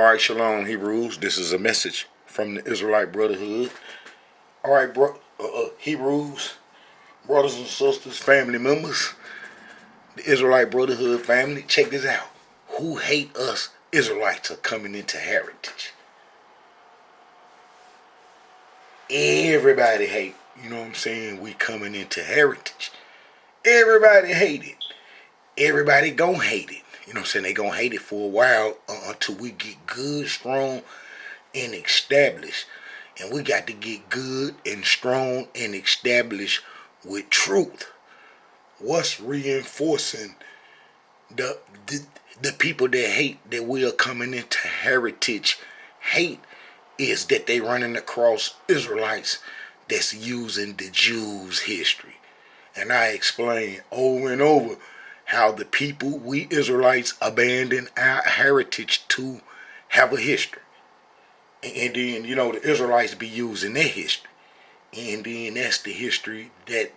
Alright, Shalom Hebrews. This is a message from the Israelite Brotherhood. Alright, Hebrews, brothers and sisters, family members, the Israelite Brotherhood family, check this out. Who hate us Israelites are coming into heritage. Everybody hate, you know what I'm saying, we coming into heritage. Everybody hate it. Everybody gon' hate it. You know what I'm saying? They gon' hate it for a while until we get good, strong, and established. And we got to get good and strong and established with truth. What's reinforcing the people that hate that we are coming into heritage hate is that they running across Israelites that's using the Jews' history. And I explain over and over how the people, we Israelites, abandon our heritage to have a history. And then, the Israelites be using their history. And then that's the history that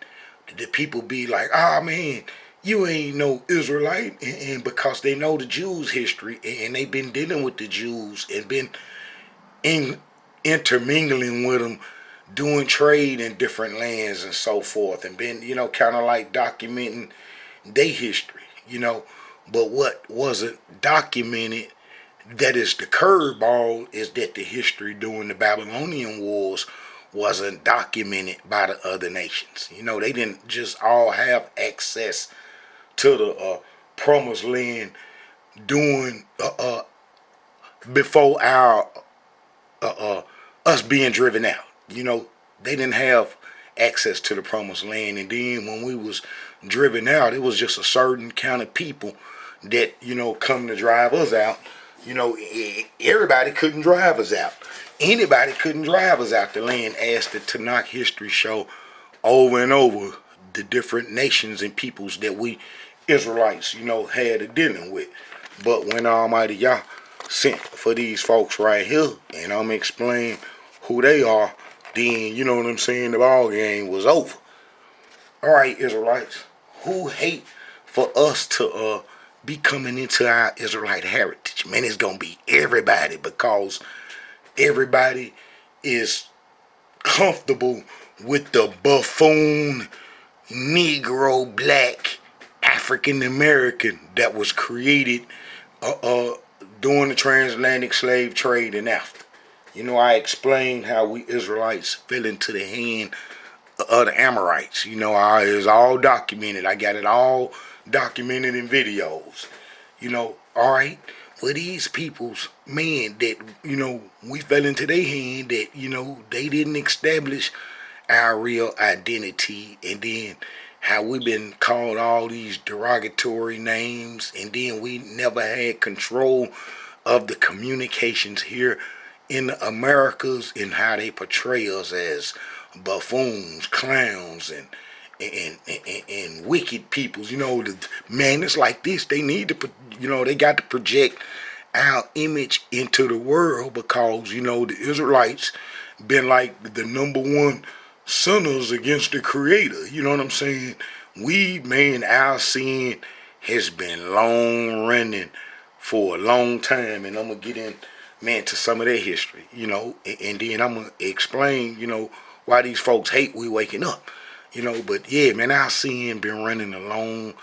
the people be like, man, you ain't no Israelite. And because they know the Jews' history and they've been dealing with the Jews and been intermingling with them, doing trade in different lands and so forth, and been, kind of like documenting their history, But what wasn't documented, that is the curveball, is that the history during the Babylonian Wars wasn't documented by the other nations. They didn't just all have access to the promised land during before our us being driven out. They didn't have access to the promised land, and then when we was driven out, it was just a certain kind of people that come to drive us out. Everybody couldn't drive us out. Anybody couldn't drive us out the land, as the Tanakh history show over and over, the different nations and peoples that we Israelites, had a dealing with. But when Almighty Yah sent for these folks right here, and I'm explaining who they are, then, you know what I'm saying, the ball game was over. Alright, Israelites, who hate for us to be coming into our Israelite heritage? Man, it's gonna be everybody, because everybody is comfortable with the buffoon Negro, black, African American that was created during the transatlantic slave trade and after. I explained how we Israelites fell into the hand of the Amorites. It's all documented. I got it all documented in videos. Alright. For these peoples, man, that, we fell into their hand, that, they didn't establish our real identity, and then how we've been called all these derogatory names, and then we never had control of the communications here in the Americas, and how they portray us as buffoons, clowns, and wicked peoples. Man, it's like this. They need to, they got to project our image into the world, because, the Israelites been like the number one sinners against the Creator. You know what I'm saying? Our sin has been long running for a long time, and I'm gonna get in, man, to some of their history, and then I'm gonna explain, why these folks hate we waking up, But yeah, man, our sin been running a long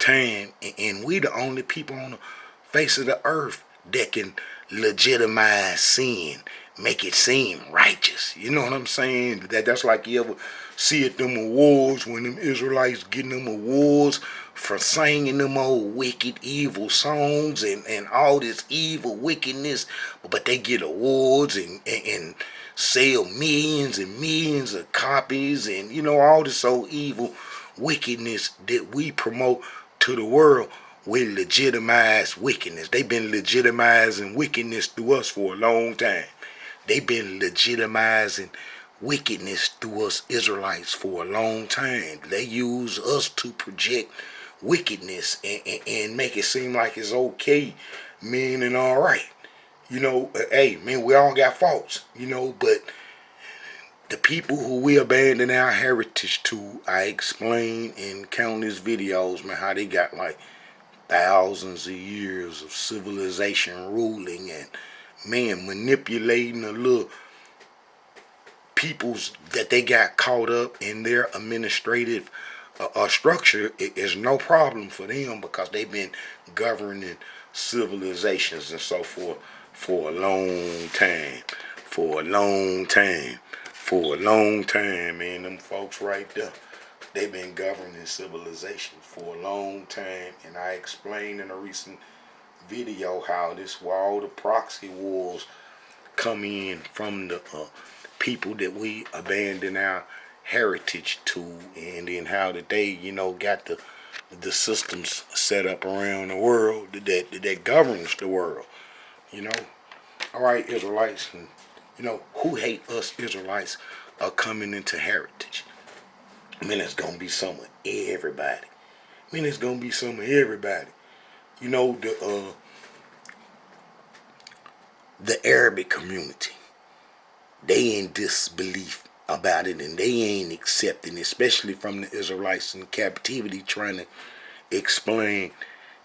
time, and we the only people on the face of the earth that can legitimize sin, make it seem righteous. You know what I'm saying? That's like you ever see at them awards, when them Israelites getting them awards for singing them old wicked, evil songs and all this evil wickedness, but they get awards and sell millions and millions of copies, and all this old evil wickedness that we promote to the world. We legitimize wickedness. They've been legitimizing wickedness through us for a long time. They've been legitimizing wickedness through us Israelites for a long time. They use us to project wickedness and make it seem like it's okay, man, and all right. Hey, man, we all got faults, but the people who we abandon our heritage to, I explain in countless videos, man, how they got like thousands of years of civilization ruling, and man, manipulating the little peoples that they got caught up in their administrative structure is no problem for them because they've been governing civilizations and so forth for a long time. For a long time. For a long time, man. Them folks right there. They've been governing civilization for a long time. And I explained in a recent video how this all the proxy wars come in from the people that we abandon our heritage to, and then how that they, got the systems set up around the world that governs the world. You know, all right, Israelites, and who hate us Israelites are coming into heritage. I mean, it's gonna be some of everybody. I mean, it's gonna be some of everybody. You know, the Arabic community, they in disbelief about it, and they ain't accepting, especially from the Israelites in captivity, trying to explain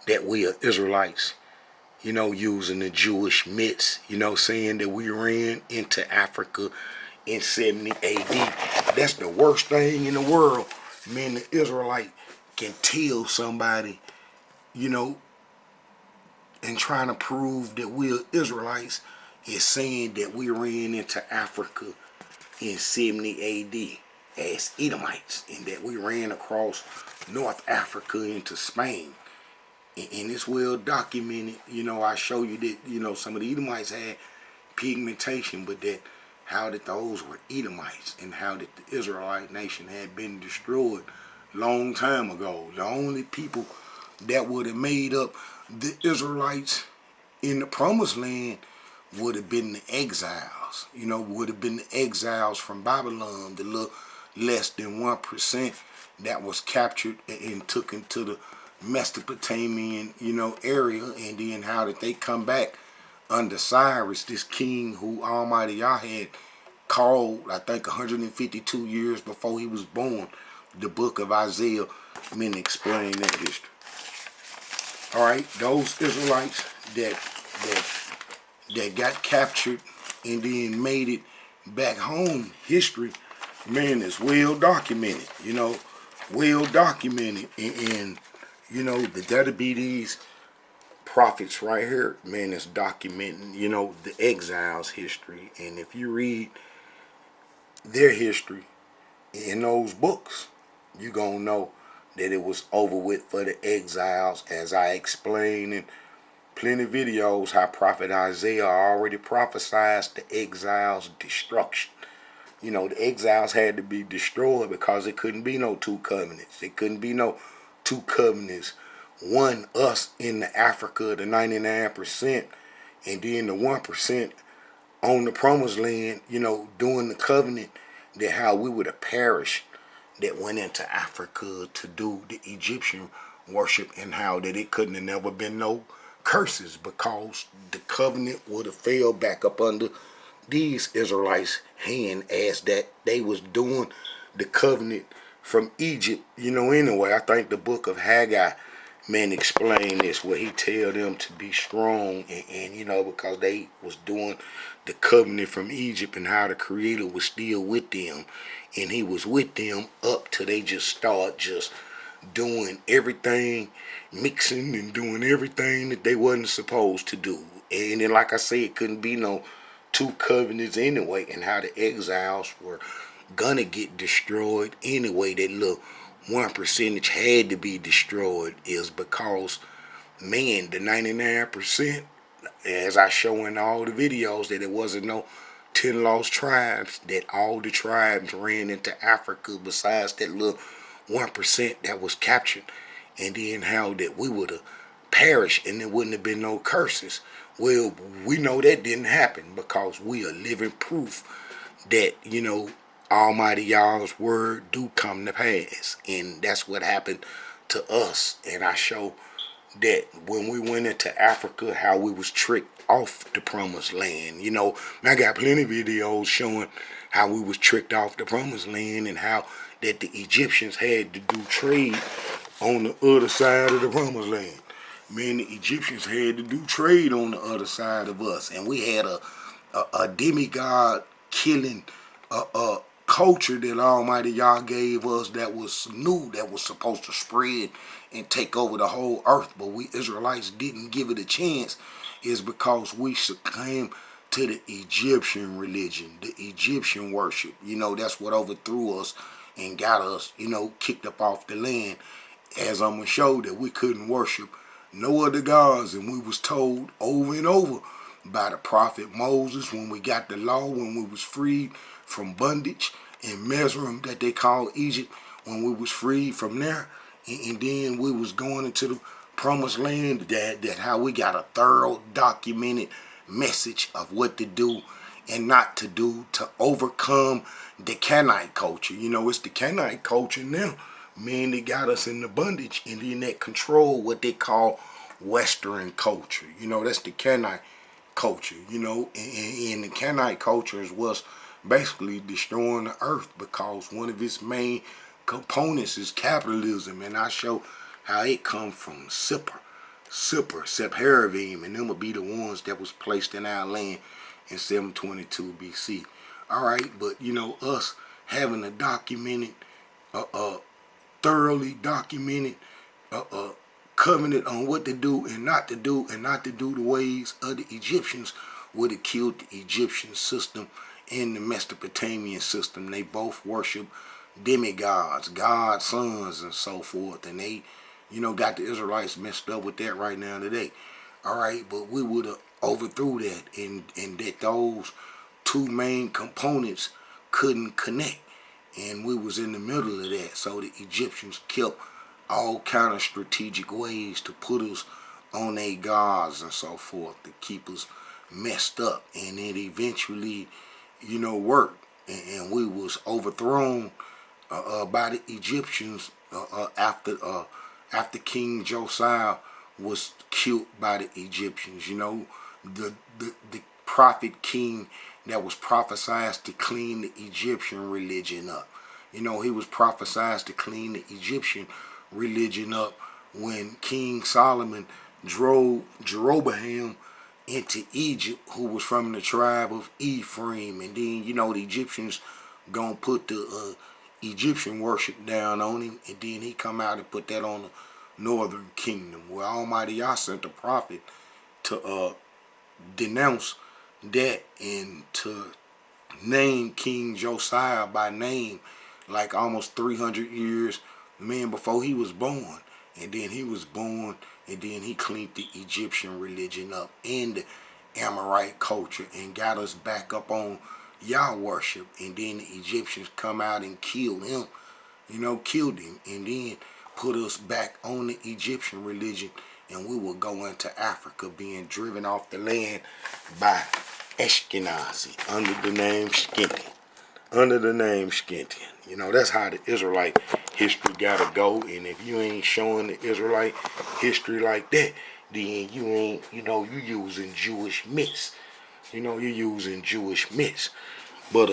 that we are Israelites, using the Jewish myths, saying that we ran into Africa in 70 AD. That's the worst thing in the world. Man, the Israelite can tell somebody, and trying to prove that we're Israelites is saying that we ran into Africa in 70 AD as Edomites, and that we ran across North Africa into Spain. And it's well documented. I show you that, some of the Edomites had pigmentation, but that how that those were Edomites, and how that the Israelite nation had been destroyed long time ago. The only people that would have made up the Israelites in the promised land would have been the exiles, would have been the exiles from Babylon, the little less than 1% that was captured and took into the Mesopotamian, area, and then how did they come back under Cyrus, this king who Almighty Yah had called, I think, 152 years before he was born. The book of Isaiah, men explain that history. All right, those Israelites that got captured and then made it back home, history, man, is well documented. Well documented, and that that'll be these prophets right here, man, that's documenting, the exiles' history. And if you read their history in those books, you gonna know that it was over with for the exiles, as I explained in plenty of videos how Prophet Isaiah already prophesied the exiles' destruction. The exiles had to be destroyed because there couldn't be no two covenants. There couldn't be no two covenants. One, us in the Africa, the 99%, and then the 1% on the promised land, doing the covenant, that how we would have perished that went into Africa to do the Egyptian worship, and how that it couldn't have never been no curses because the covenant would have fell back up under these Israelites' hand as that they was doing the covenant from Egypt. Anyway, I think the book of Haggai, man, explain this, where he tell them to be strong, and because they was doing the covenant from Egypt, and how the Creator was still with them, and he was with them up till they just start just doing everything, mixing and doing everything that they wasn't supposed to do. And then, like I said, it couldn't be no two covenants anyway, and how the exiles were gonna get destroyed anyway. That little 1% had to be destroyed is because, man, the 99%, as I show in all the videos, that it wasn't no 10 lost tribes, that all the tribes ran into Africa besides that little 1% that was captured, and then how that we would have perished and there wouldn't have been no curses. Well, we know that didn't happen because we are living proof that, Almighty Yah's word do come to pass. And that's what happened to us. And I show that when we went into Africa, how we was tricked off the promised land. I got plenty of videos showing how we was tricked off the promised land, and how that the Egyptians had to do trade on the other side of the promised land. Man, the Egyptians had to do trade on the other side of us, and we had a demigod killing culture that Almighty Yah gave us that was new, that was supposed to spread and take over the whole earth, but we Israelites didn't give it a chance, is because we succumbed to the Egyptian religion, the Egyptian worship. You know, that's what overthrew us and got us, you know, kicked up off the land. As I'm going to show that we couldn't worship no other gods, and we was told over and over by the prophet Moses when we got the law, when we was freed from bondage in Mesrim that they called Egypt, when we was freed from there, and then we was going into the promised land, that how we got a thorough documented message of what to do and not to do to overcome the Canaanite culture. You know, it's the Canaanite culture now, man, they got us in the bondage, and then that control what they call Western culture. You know, that's the Canaanite culture, you know, and the Canaanite culture is what's basically destroying the earth, because one of its main components is capitalism, and I show how it come from Sepharavim, and them would be the ones that was placed in our land in 722 BC. All right, but you know, us having a documented, thoroughly documented covenant on what to do and not to do, and not to do the ways of the Egyptians, would have killed the Egyptian system and the Mesopotamian system. They both worship demigods, God's sons, and so forth, and they, you know, got the Israelites messed up with that right now today. All right, but we would have overthrew that, and that those two main components couldn't connect, and we was in the middle of that. So the Egyptians kept all kind of strategic ways to put us on their gods and so forth, to keep us messed up, and it eventually, you know, worked, and we was overthrown by the Egyptians after King Josiah was killed by the Egyptians. You know, the prophet king that was prophesied to clean the Egyptian religion up. You know, he was prophesied to clean the Egyptian religion up when King Solomon drove Jeroboam into Egypt, who was from the tribe of Ephraim. And then, you know, the Egyptians gonna put the Egyptian worship down on him, and then he come out and put that on the northern kingdom, where Almighty Yah sent a prophet to denounce that and to name King Josiah by name, like almost 300 years, man, before he was born. And then he was born, and then he cleaned the Egyptian religion up and the Amorite culture, and got us back up on Yah worship. And then the Egyptians come out and killed him, you know, killed him, and then put us back on the Egyptian religion, and we will go into Africa, being driven off the land by Ashkenazi under the name Skinty. Under the name Skinty. You know, that's how the Israelite history gotta go. And if you ain't showing the Israelite history like that, then you ain't, you know, you using Jewish myths. You know, you're using Jewish myths. But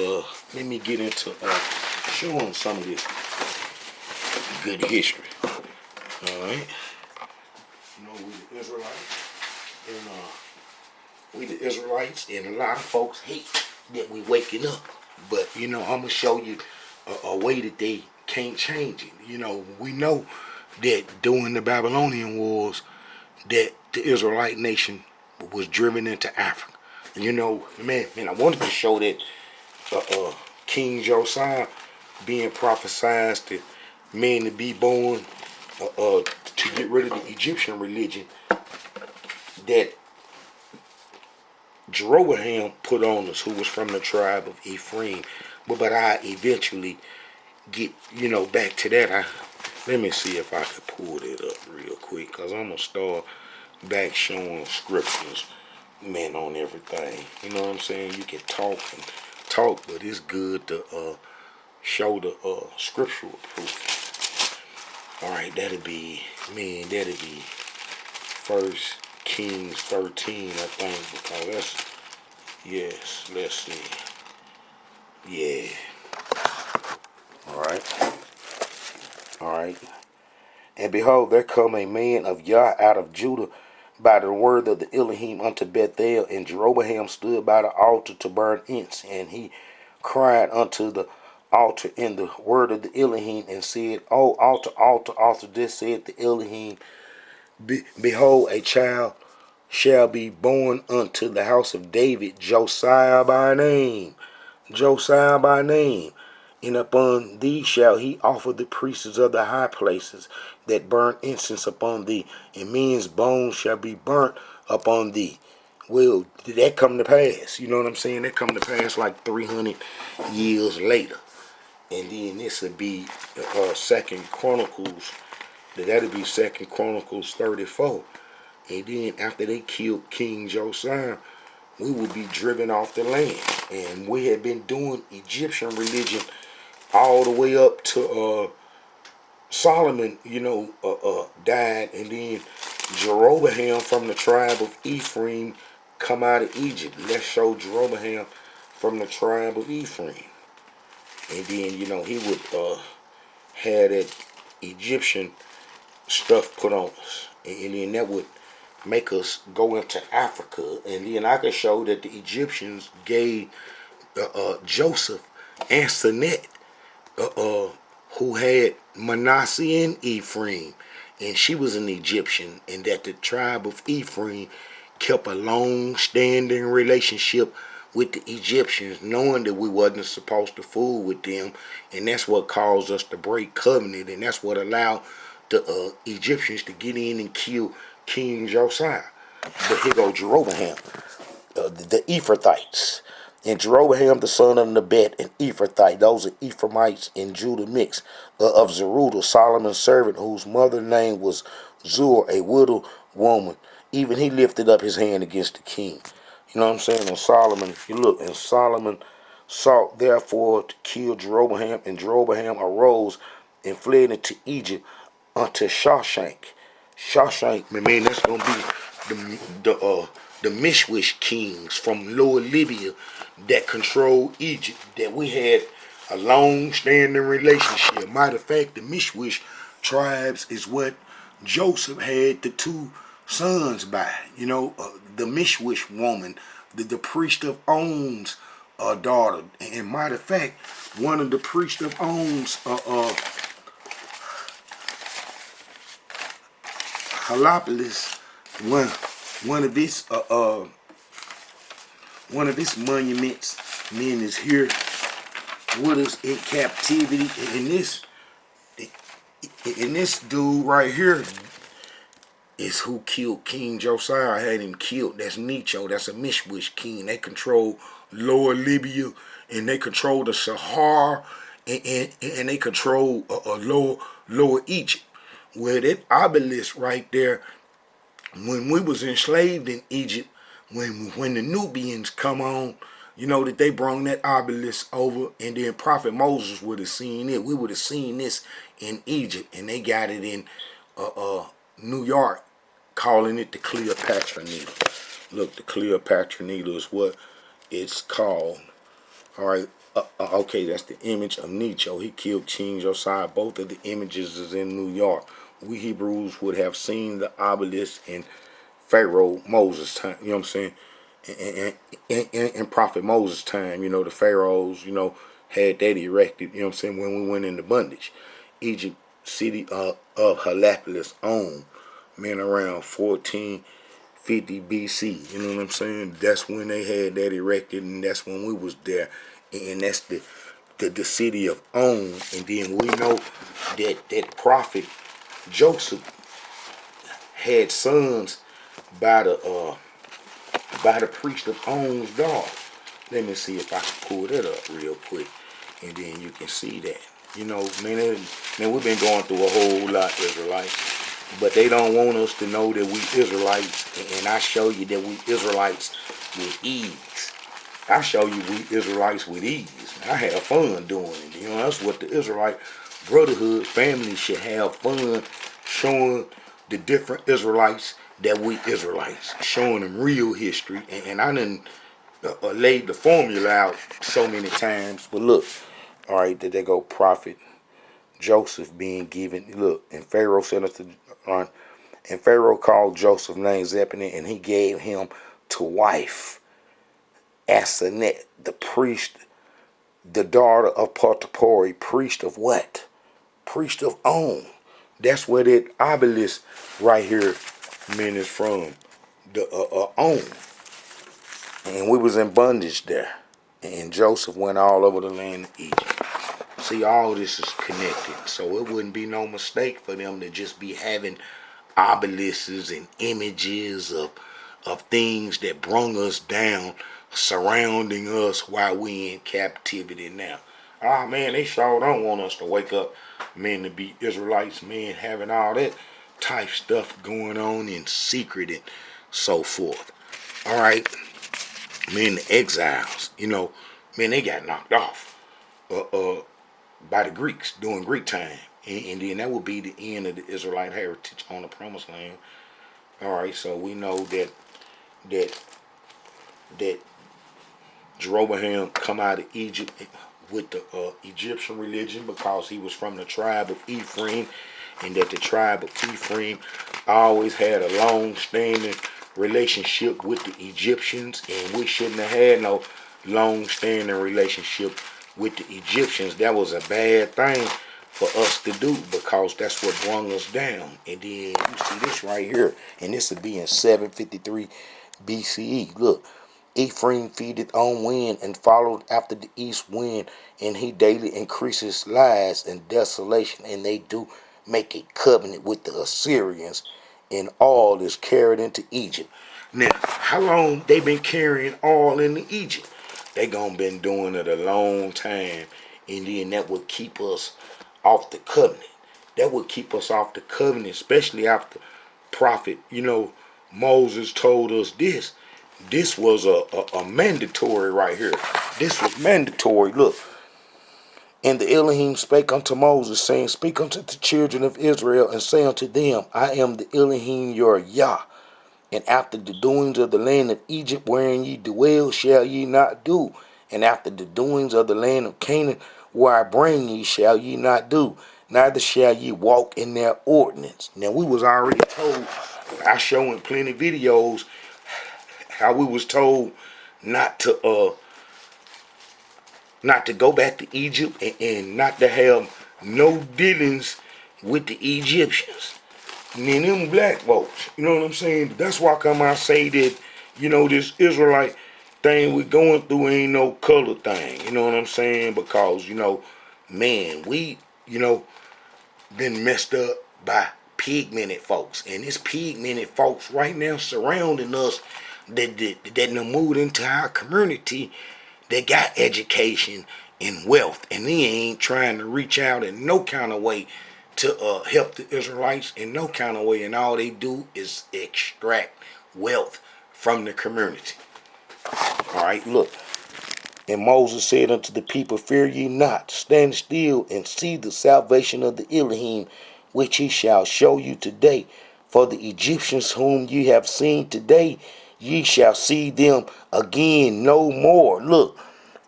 let me get into showing some of this good history. Alright. You know, we the Israelites, and we the Israelites, and a lot of folks hate that we waking up. But you know, I'm gonna show you a way that they can't change it. You know, we know that during the Babylonian wars, that the Israelite nation was driven into Africa. And you know, man, I wanted to show that King Josiah being prophesied to men to be born to get rid of the Egyptian religion that Jeroboam put on us, who was from the tribe of Ephraim. But I eventually get, you know, back to that. Let me see if I can pull it up real quick, because I'm going to start back showing scriptures, man, on everything. You know what I'm saying? You can talk and talk, but it's good to show the scriptural proof. All right, that'll be 1 Kings 13, I think, because that's, yes, let's see. Yeah. All right. And behold, there come a man of Yah out of Judah by the word of the Elohim unto Bethel, and Jeroboam stood by the altar to burn incense, and he cried unto the altar in the word of the Elohim, and said, O altar, altar, altar, this said the Elohim, behold, a child shall be born unto the house of David, Josiah by name. Josiah by name. And upon thee shall he offer the priests of the high places that burn incense upon thee, and men's bones shall be burnt upon thee. Well, did that come to pass? You know what I'm saying? That come to pass like 300 years later. And then this would be Second Chronicles. That'll be Second Chronicles 34. And then after they killed King Josiah, we would be driven off the land. And we had been doing Egyptian religion all the way up to Solomon, died. And then Jeroboam from the tribe of Ephraim come out of Egypt. Let's show Jeroboam from the tribe of Ephraim. And then, he would have that Egyptian stuff put on us. And then that would make us go into Africa. And then I could show that the Egyptians gave Joseph Ansenet, who had Manasseh and Ephraim, and she was an Egyptian, and that the tribe of Ephraim kept a long-standing relationship with the Egyptians, knowing that we wasn't supposed to fool with them, and that's what caused us to break covenant, and that's what allowed the Egyptians to get in and kill King Josiah. But here go Jeroboam, the Ephrathites. And Jeroboam the son of Nebat, an Ephrathite, those are Ephraimites in Judah mix, of Zerudah, Solomon's servant, whose mother's name was Zur, a widow woman. Even he lifted up his hand against the king. You know what I'm saying? And Solomon, if you look, and Solomon sought therefore to kill Jeroboam, and Jeroboam arose and fled into Egypt unto Shawshank. Shawshank, man, that's gonna be the Mishwish kings from Lower Libya that controlled Egypt, that we had a long-standing relationship. Matter of fact, the Mishwish tribes is what Joseph had the two sons by. The Mishwish woman, the priest of On's daughter. And matter of fact, one of the priest of On's Halopolis, one of his monuments, men is here with us in captivity. And this dude right here is who killed King Josiah. I had him killed. That's Necho. That's a Mishwish king. They control Lower Libya, and they control the Sahara, and they control Lower Egypt. Where that obelisk right there, when we was enslaved in Egypt, when the Nubians come on, that they brought that obelisk over, and then Prophet Moses would have seen it. We would have seen this in Egypt, and they got it in New York, calling it the Cleopatra needle. Look, the Cleopatra needle is what it's called. All right. Okay, that's the image of Necho. He killed King Josiah. Both of the images is in New York. We Hebrews would have seen the obelisk in Pharaoh Moses' time. You know what I'm saying? In Prophet Moses' time, the pharaohs, had that erected. You know what I'm saying? When we went into bondage, Egypt, city of Halopolis, owned, around 1450 BC. You know what I'm saying? That's when they had that erected, and that's when we was there. And that's the city of On. And then we know that prophet Joseph had sons by the priest of On's daughter. Let me see if I can pull that up real quick, and then you can see that. Man, we've been going through a whole lot, Israelites, but they don't want us to know that we Israelites, and I show you that we Israelites with ease. I show you we Israelites with ease. I have fun doing it. That's what the Israelite Brotherhood family should have fun showing the different Israelites that we Israelites, showing them real history. And I done laid the formula out so many times. But look, all right, there they go, Prophet Joseph being given, look, and Pharaoh said unto and Pharaoh called Joseph named Zebedee, and he gave him to wife Asenath, the priest, the daughter of Potipori, priest of what? Priest of On. That's where that obelisk right here, man, is from. The On. And we was in bondage there. And Joseph went all over the land of Egypt. See, all this is connected. So it wouldn't be no mistake for them to just be having obelisks and images of things that brung us down, surrounding us while we in captivity now. Ah, man, they sure don't want us to wake up, man, to be Israelites, man, having all that type stuff going on in secret and so forth. All right, man, the exiles, man, they got knocked off by the Greeks during Greek time. And then that would be the end of the Israelite heritage on the Promised Land. All right, so we know that Jeroboam come out of Egypt with the Egyptian religion because he was from the tribe of Ephraim, and that the tribe of Ephraim always had a long-standing relationship with the Egyptians, and we shouldn't have had no long-standing relationship with the Egyptians. That was a bad thing for us to do because that's what brought us down. And then you see this right here, and this would be in 753 BCE. Look, Ephraim feedeth on wind and followed after the east wind, and he daily increases lies and desolation, and they do make a covenant with the Assyrians, and all is carried into Egypt. Now, how long they been carrying all into Egypt? They gonna been doing it a long time, and then that would keep us off the covenant. That would keep us off the covenant, especially after prophet, Moses told us this. This was a mandatory right here. This was mandatory. Look. And the Elohim spake unto Moses, saying, Speak unto the children of Israel, and say unto them, I am the Elohim your Yah. And after the doings of the land of Egypt, wherein ye dwell, shall ye not do. And after the doings of the land of Canaan, where I bring ye, shall ye not do. Neither shall ye walk in their ordinance. Now, we was already told, I show in plenty of videos, how we was told not to go back to Egypt, and not to have no dealings with the Egyptians. And then them black folks, you know what I'm saying? That's why come I say that, this Israelite thing we going through ain't no color thing. You know what I'm saying? Because, man, we, been messed up by pigmented folks. And this pigmented folks right now surrounding us that done moved into our community. They got education and wealth, and they ain't trying to reach out in no kind of way to help the Israelites in no kind of way, and all they do is extract wealth from the community. All right, look. And Moses said unto the people, Fear ye not, stand still and see the salvation of the Elohim, which he shall show you today. For the Egyptians whom ye have seen today, ye shall see them again no more. Look,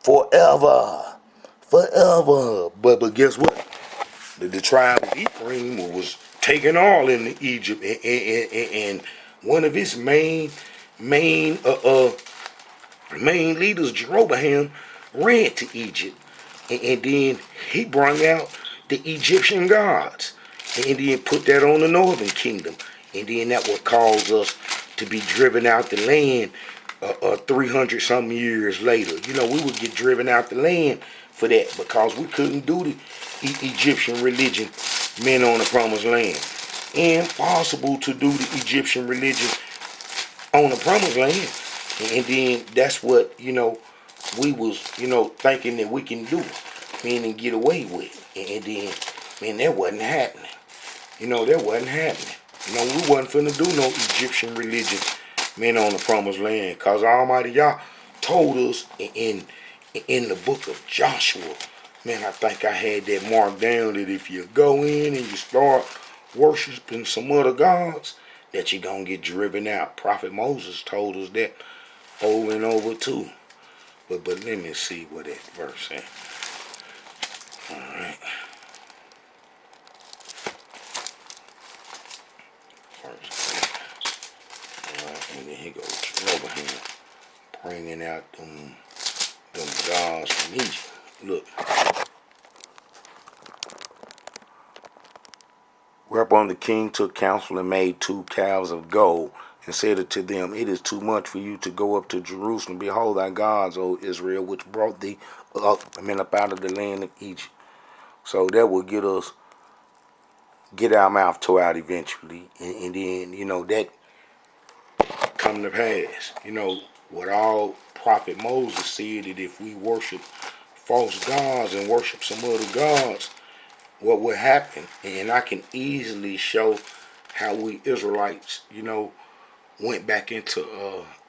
forever. But guess what? The tribe of Ephraim was taken all into Egypt, and one of his main leaders, Jeroboam, ran to Egypt, and then he brought out the Egyptian gods, and then put that on the northern kingdom, and then that would cause us to be driven out the land 300 some years later. We would get driven out the land for that because we couldn't do the Egyptian religion, men on the Promised Land. Impossible to do the Egyptian religion on the Promised Land. And then that's what, we was, thinking that we can do, meaning get away with. And then, man, that wasn't happening. That wasn't happening. We wasn't finna do no Egyptian religion, men on the Promised Land, because Almighty Yah told us in the book of Joshua, man, I think I had that marked down, that if you go in and you start worshiping some other gods, that you're going to get driven out. Prophet Moses told us that over and over too. But let me see what that verse is. Alright. bringing out them gods from Egypt. Look. Whereupon the king took counsel and made 2 calves of gold, and said unto them, It is too much for you to go up to Jerusalem. Behold thy gods, O Israel, which brought thee up out of the land of Egypt. So that will get our mouth tore out eventually, and then that come to pass. What all Prophet Moses said, that if we worship false gods and worship some other gods, what would happen. And I can easily show how we Israelites, went back into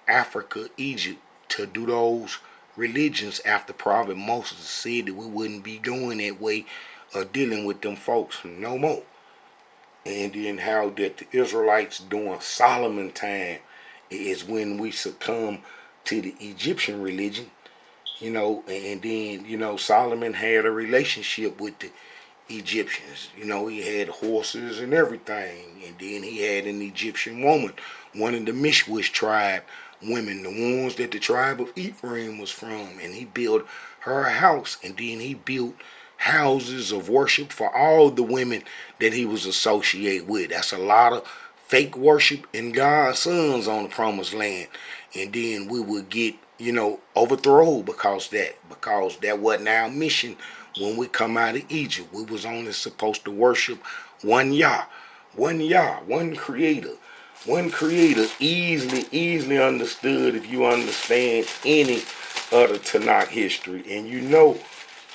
Africa, Egypt, to do those religions after Prophet Moses said that we wouldn't be going that way or dealing with them folks no more. And then how that the Israelites during Solomon time is when we succumb to the Egyptian religion, and then, Solomon had a relationship with the Egyptians. He had horses and everything. And then he had an Egyptian woman, one of the Mishwish tribe women, the ones that the tribe of Ephraim was from. And he built her a house. And then he built houses of worship for all the women that he was associated with. That's a lot of fake worship in God's sons on the promised land. And then we would get, overthrown because that wasn't our mission. When we come out of Egypt, we was only supposed to worship one Yah, one Creator. One Creator, easily understood if you understand any other Tanakh history. And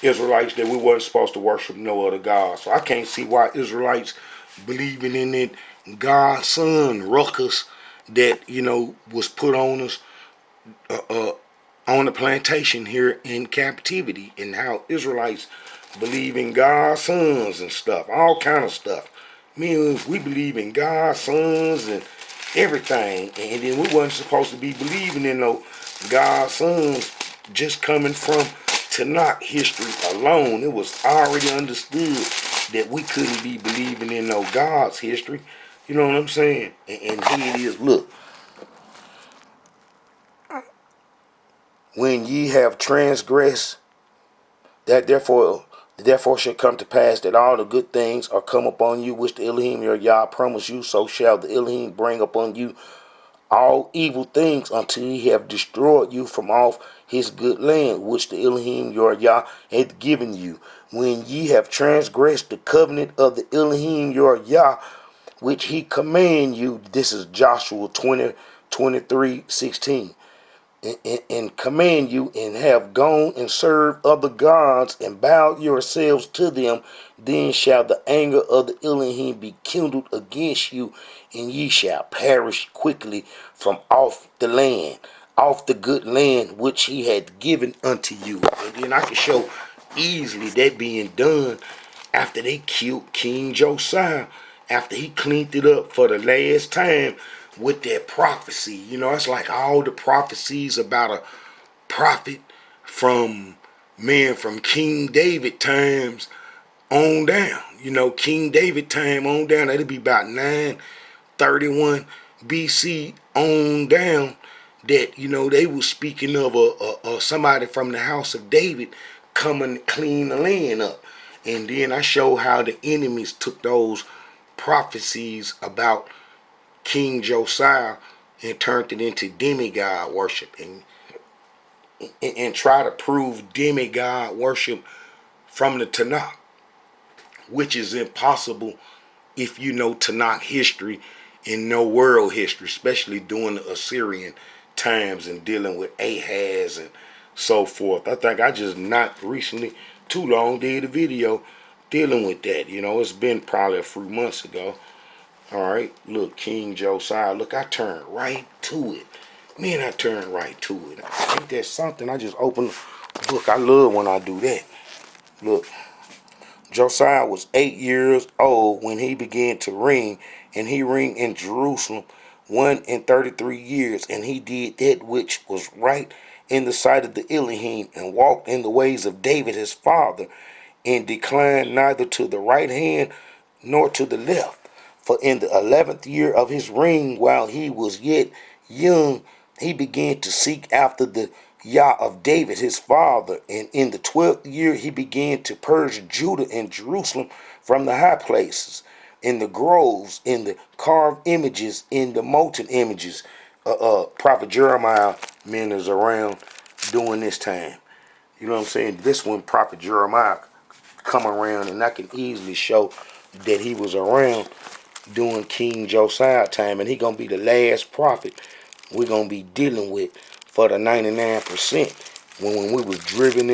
Israelites, that we wasn't supposed to worship no other God. So I can't see why Israelites believing in it God's son ruckus that, was put on us on the plantation here in captivity, and how Israelites believe in God's sons and stuff, all kind of stuff. Means we believe in God's sons and everything, and then we wasn't supposed to be believing in no God's sons just coming from Tanakh history alone. It was already understood that we couldn't be believing in no God's history. You know what I'm saying? And here it is. Look. When ye have transgressed, that therefore shall come to pass that all the good things are come upon you which the Elohim your Yah promised you, so shall the Elohim bring upon you all evil things until he have destroyed you from off his good land which the Elohim your Yah hath given you. When ye have transgressed the covenant of the Elohim your Yah, which he command you, this is Joshua 23:16. And command you, and have gone and served other gods and bowed yourselves to them, then shall the anger of the Elohim be kindled against you, and ye shall perish quickly from off the land, off the good land which he had given unto you. And then I can show easily that being done after they killed King Josiah, after he cleaned it up for the last time with that prophecy. It's like all the prophecies about a prophet from King David times on down. King David time on down. That'll be about 931 BC on down. That they were speaking of somebody from the house of David coming to clean the land up. And then I show how the enemies took those prophecies about King Josiah and turned it into demigod worship, and try to prove demigod worship from the Tanakh, which is impossible if you know Tanakh history and know world history, especially during the Assyrian times and dealing with Ahaz and so forth. I think I just not recently, too long, did a video dealing with that. It's been probably a few months ago. Alright, look, King Josiah. Look, I turned right to it. Man, I turned right to it. Ain't that something? I just opened the book. I love when I do that. Look, Josiah was 8 years old when he began to reign, and he reigned in Jerusalem 133 years, and he did that which was right in the sight of the Elohim, and walked in the ways of David his father, and declined neither to the right hand nor to the left. For in the 11th year of his reign, while he was yet young, he began to seek after the Yah of David, his father. And in the 12th year, he began to purge Judah and Jerusalem from the high places, in the groves, in the carved images, in the molten images. Prophet Jeremiah, men, is around during this time. You know what I'm saying? This when Prophet Jeremiah come around, and I can easily show that he was around during King Josiah time, and he gonna be the last prophet we're gonna be dealing with for the 99% when we was driven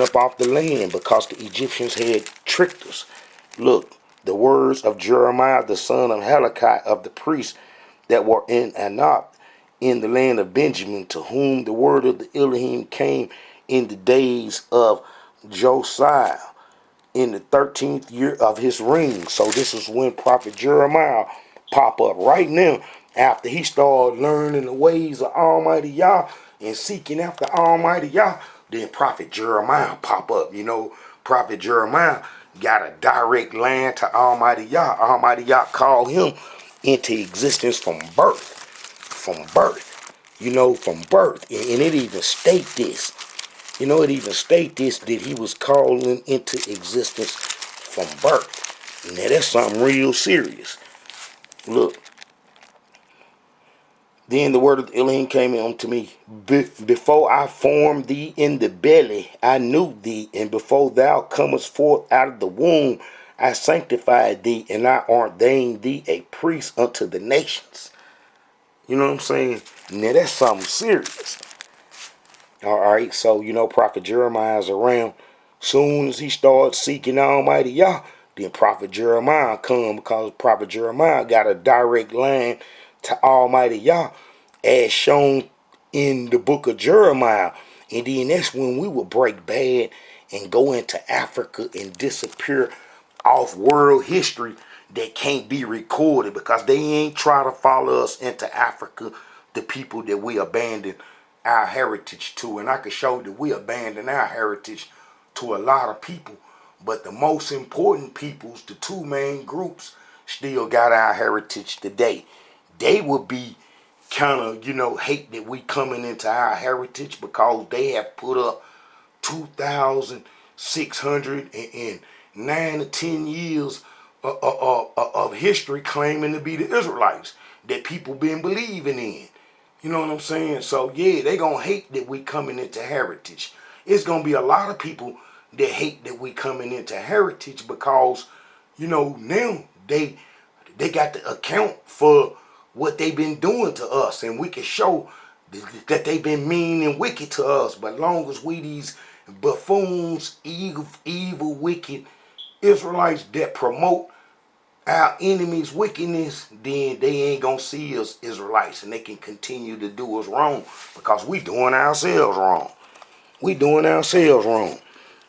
up off the land because the Egyptians had tricked us. Look, the words of Jeremiah the son of Halakah of the priests that were in Anak in the land of Benjamin, to whom the word of the Elohim came in the days of Josiah, in the 13th year of his reign. So this is when Prophet Jeremiah pop up right now, after he started learning the ways of Almighty Yah and seeking after Almighty Yah. Then Prophet Jeremiah pop up. You know, Prophet Jeremiah got a direct line to Almighty Yah. Almighty Yah called him into existence from birth. From birth. You know, from birth. And it even state this. You know, it even state this, that he was calling into existence from birth. Now that's something real serious. Look. Then the word of the Elohim came unto me. Before I formed thee in the belly, I knew thee. And before thou comest forth out of the womb, I sanctified thee, and I ordained thee a priest unto the nations. You know what I'm saying? Now that's something serious. All right, so you know Prophet Jeremiah is around. Soon as he starts seeking Almighty Yah, then Prophet Jeremiah come, because Prophet Jeremiah got a direct line to Almighty Yah, as shown in the book of Jeremiah. And then that's when we will break bad and go into Africa and disappear off world history that can't be recorded, because they ain't try to follow us into Africa, the people that we abandoned our heritage to. And I can show that we abandon our heritage to a lot of people, but the most important peoples, the two main groups, still got our heritage today. They would be kind of, you know, hate that we coming into our heritage, because they have put up 2,609 to 10 years of history claiming to be the Israelites that people been believing in. You know what I'm saying? So yeah, they gonna hate that we coming into heritage. It's gonna be a lot of people that hate that we coming into heritage, because, you know, now they got to account for what they've been doing to us, and we can show that they've been mean and wicked to us. But long as we these buffoons, evil, wicked Israelites that promote our enemies' wickedness, then they ain't gonna see us Israelites, and they can continue to do us wrong, because we doing ourselves wrong. We doing ourselves wrong.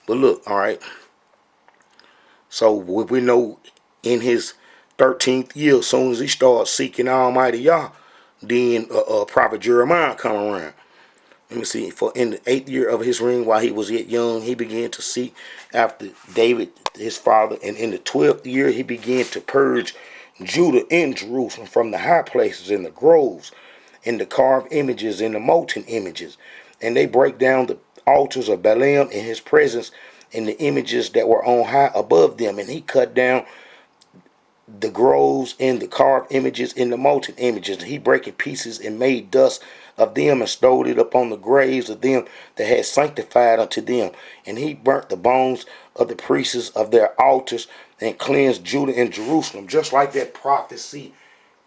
But look, all right. So we know in his 13th year, as soon as he starts seeking Almighty Yah, then Prophet Jeremiah come around. Let me see. For in the 8th year of his reign, while he was yet young, he began to seek after David, his father. And in the 12th year, he began to purge Judah and Jerusalem from the high places, in the groves, in the carved images, in the molten images. And they break down the altars of Balaam in his presence, and the images that were on high above them. And he cut down the groves and the carved images in the molten images. He brake in pieces and made dust of them, and stowed it upon the graves of them that had sanctified unto them. And he burnt the bones of the priests of their altars, and cleansed Judah and Jerusalem, just like that prophecy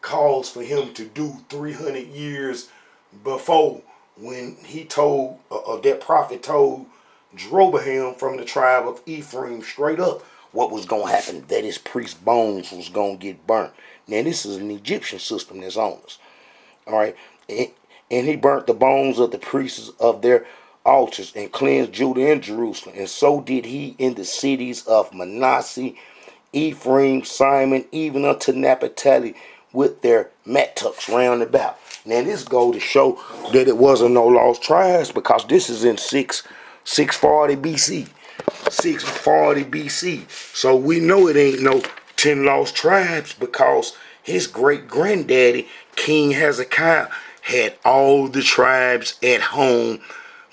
calls for him to do 300 years before, when he told, that prophet told Jeroboam from the tribe of Ephraim straight up what was going to happen, that his priest bones was going to get burnt. Now this is an Egyptian system that's on us. All right. And he burnt the bones of the priests of their altars, and cleansed Judah and Jerusalem. And so did he in the cities of Manasseh, Ephraim, Simon, even unto Naphtali, with their mattucks round about. Now this go to show that it wasn't no lost tribes, because this is in 640 BC. 640 BC. So we know it ain't no 10 lost tribes, because his great granddaddy King Hezekiah had all the tribes at home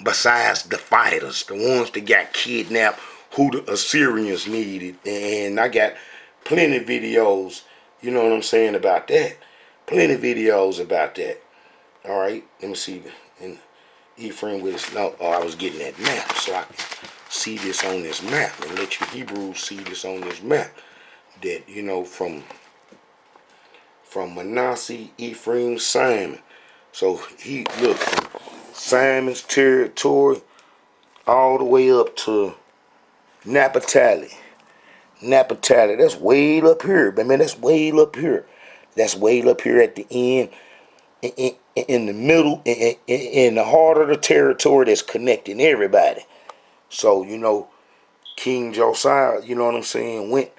besides the fighters, the ones that got kidnapped, who the Assyrians needed. And I got plenty of videos, you know what I'm saying, about that. Plenty of videos about that. All right, let me see. And Ephraim with his, no, oh, I was getting that map so I can see this on this map and let you Hebrews see this on this map. That, you know, from Manasseh, Ephraim, Simon. So he look from Simon's territory all the way up to Naphtali. Naphtali, that's way up here, man. That's way up here. That's way up here at the end, in the middle, in the heart of the territory that's connecting everybody. So, you know, King Josiah, you know what I'm saying, went,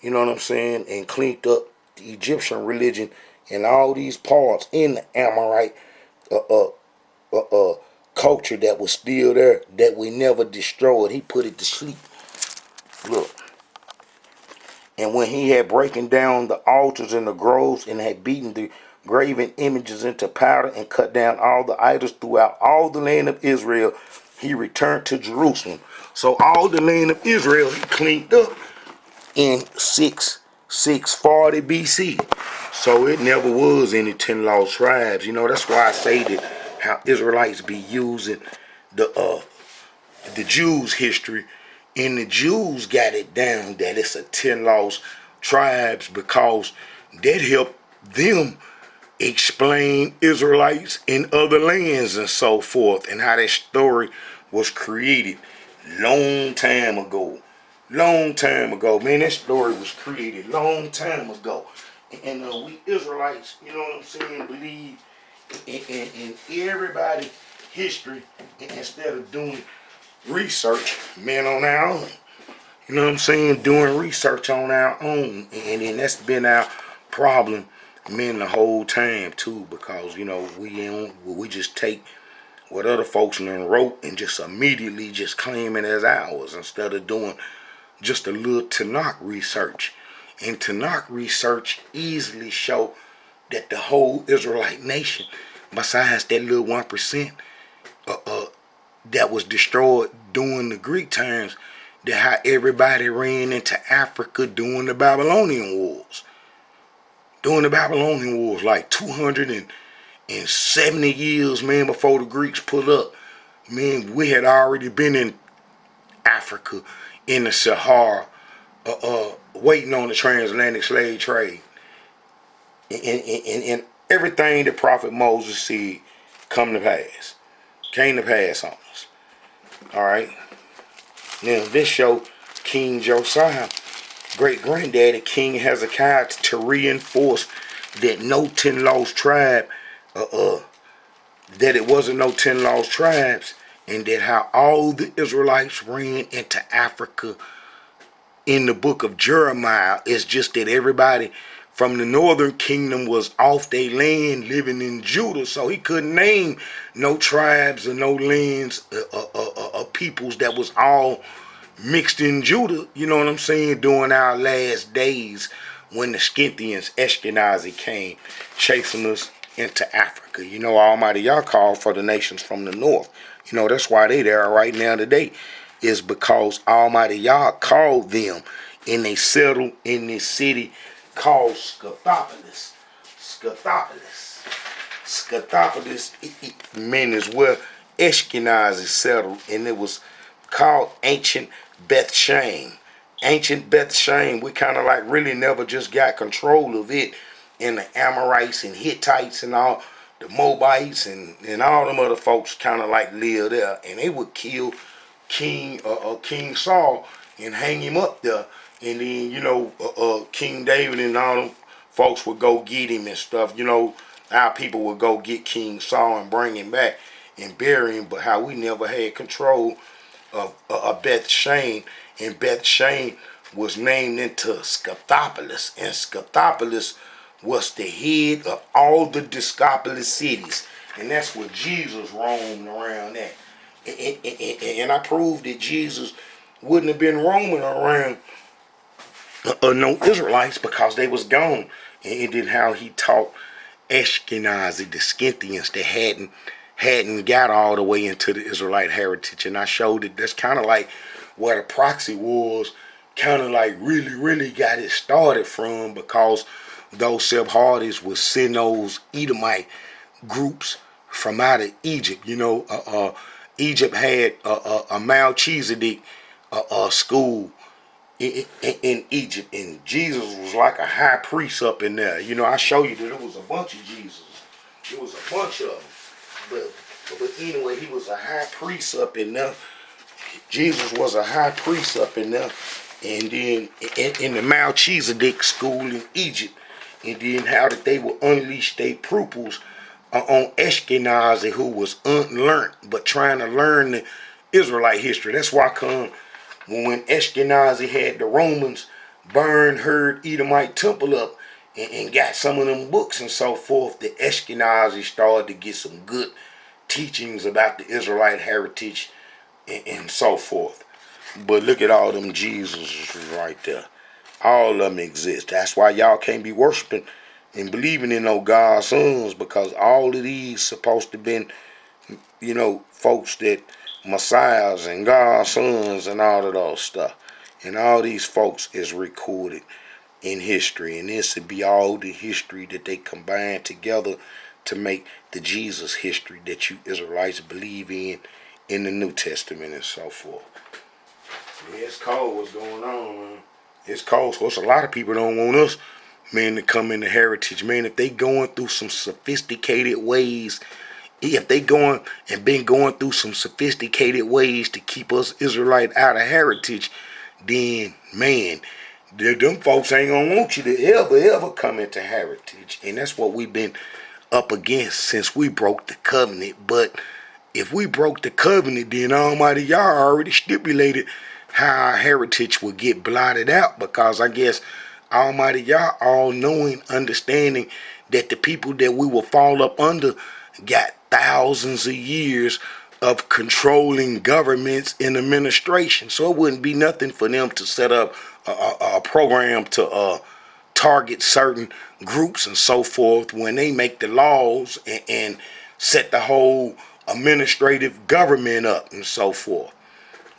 you know what I'm saying, and cleaned up the Egyptian religion and all these parts in the Amorite culture that was still there, that we never destroyed. He put it to sleep. Look. And when he had broken down the altars and the groves and had beaten the graven images into powder and cut down all the idols throughout all the land of Israel, he returned to Jerusalem. So all the land of Israel he cleaned up in 640 BC. So it never was any 10 lost tribes. You know, that's why I say that how Israelites be using the Jews' history, and the Jews got it down that it's a 10 lost tribes because that helped them explain Israelites in other lands and so forth, and how that story was created long time ago. Long time ago, man, that story was created long time ago. And we Israelites, you know what I'm saying, believe in everybody's history instead of doing research, man, on our own. You know what I'm saying? Doing research on our own. And then that's been our problem, man, the whole time too, because, you know, we just take what other folks wrote and just immediately just claim it as ours instead of doing just a little Tanakh research. And Tanakh research easily show that the whole Israelite nation, besides that little 1%, that was destroyed during the Greek times, that how everybody ran into Africa during the Babylonian Wars. During the Babylonian Wars, like 270 years, man, before the Greeks put up, man, we had already been in Africa, in the Sahara, waiting on the transatlantic slave trade. And everything the prophet Moses said come to pass. Came to pass on us. All right. Now, this show King Josiah, great-granddaddy King Hezekiah, to reinforce that no 10 lost tribe, that it wasn't no 10 lost tribes, and that how all the Israelites ran into Africa in the book of Jeremiah. It's just that everybody from the northern kingdom was off their land living in Judah, so he couldn't name no tribes or no lands peoples that was all mixed in Judah, you know what I'm saying, during our last days when the Scythians, Ashkenazi, came chasing us into Africa. You know, Almighty Yah called for the nations from the north. You know, that's why they there right now today, is because Almighty Yah called them, and they settled in this city called Scythopolis. Scythopolis, meant is where Ashkenazi settled, and it was called ancient Beth Shem. Ancient Beth Shem, we kind of like really never just got control of it. And the Amorites and Hittites and all the Moabites and all them other folks kind of like live there, and they would kill King Saul and hang him up there, and then, you know, King David and all them folks would go get him and stuff. You know, our people would go get King Saul and bring him back and bury him, but how we never had control of Beth Shem, and Beth Shem was named into Scythopolis, and Scythopolis was the head of all the Discopolis cities, and that's where Jesus roamed around at. And I proved that Jesus wouldn't have been roaming around no Israelites because they was gone, and then how he taught Ashkenazi, the Scythians that hadn't got all the way into the Israelite heritage. And I showed it. That's kind of like where the proxy wars kind of like really got it started from, because those Sephardists would send those Edomite groups from out of Egypt. Egypt had a Melchizedek school in Egypt, and Jesus was like a high priest up in there. I show you that it was a bunch of Jesus. It was a bunch of them. But anyway, he was a high priest up in there. Jesus was a high priest up in there. And then in the Melchizedek school in Egypt. And then how that they would unleash their pupils on Ashkenazi, who was unlearned but trying to learn the Israelite history. That's why when Ashkenazi had the Romans burn her Edomite temple up and got some of them books and so forth, the Ashkenazi started to get some good teachings about the Israelite heritage and so forth. But look at all them Jesus right there. All of them exist. That's why y'all can't be worshiping and believing in no God's sons, because all of these supposed to been, folks that messiahs and God's sons and all of those stuff. And all these folks is recorded in history. And this would be all the history that they combine together to make the Jesus history that you Israelites believe in the New Testament and so forth. Yeah, it's cold what's going on, man. It's cold. So it's a lot of people don't want us, man, to come into heritage. Man, if they going through some sophisticated ways, if they been going through some sophisticated ways to keep us Israelite out of heritage, then, man, them folks ain't gonna want you to ever come into heritage. And that's what we've been up against since we broke the covenant. But if we broke the covenant, then Almighty Yah already stipulated how our heritage would get blotted out, because I guess Almighty Yah, all knowing, understanding that the people that we will fall up under got thousands of years of controlling governments and administration. So it wouldn't be nothing for them to set up a program to target certain groups and so forth when they make the laws and set the whole administrative government up and so forth.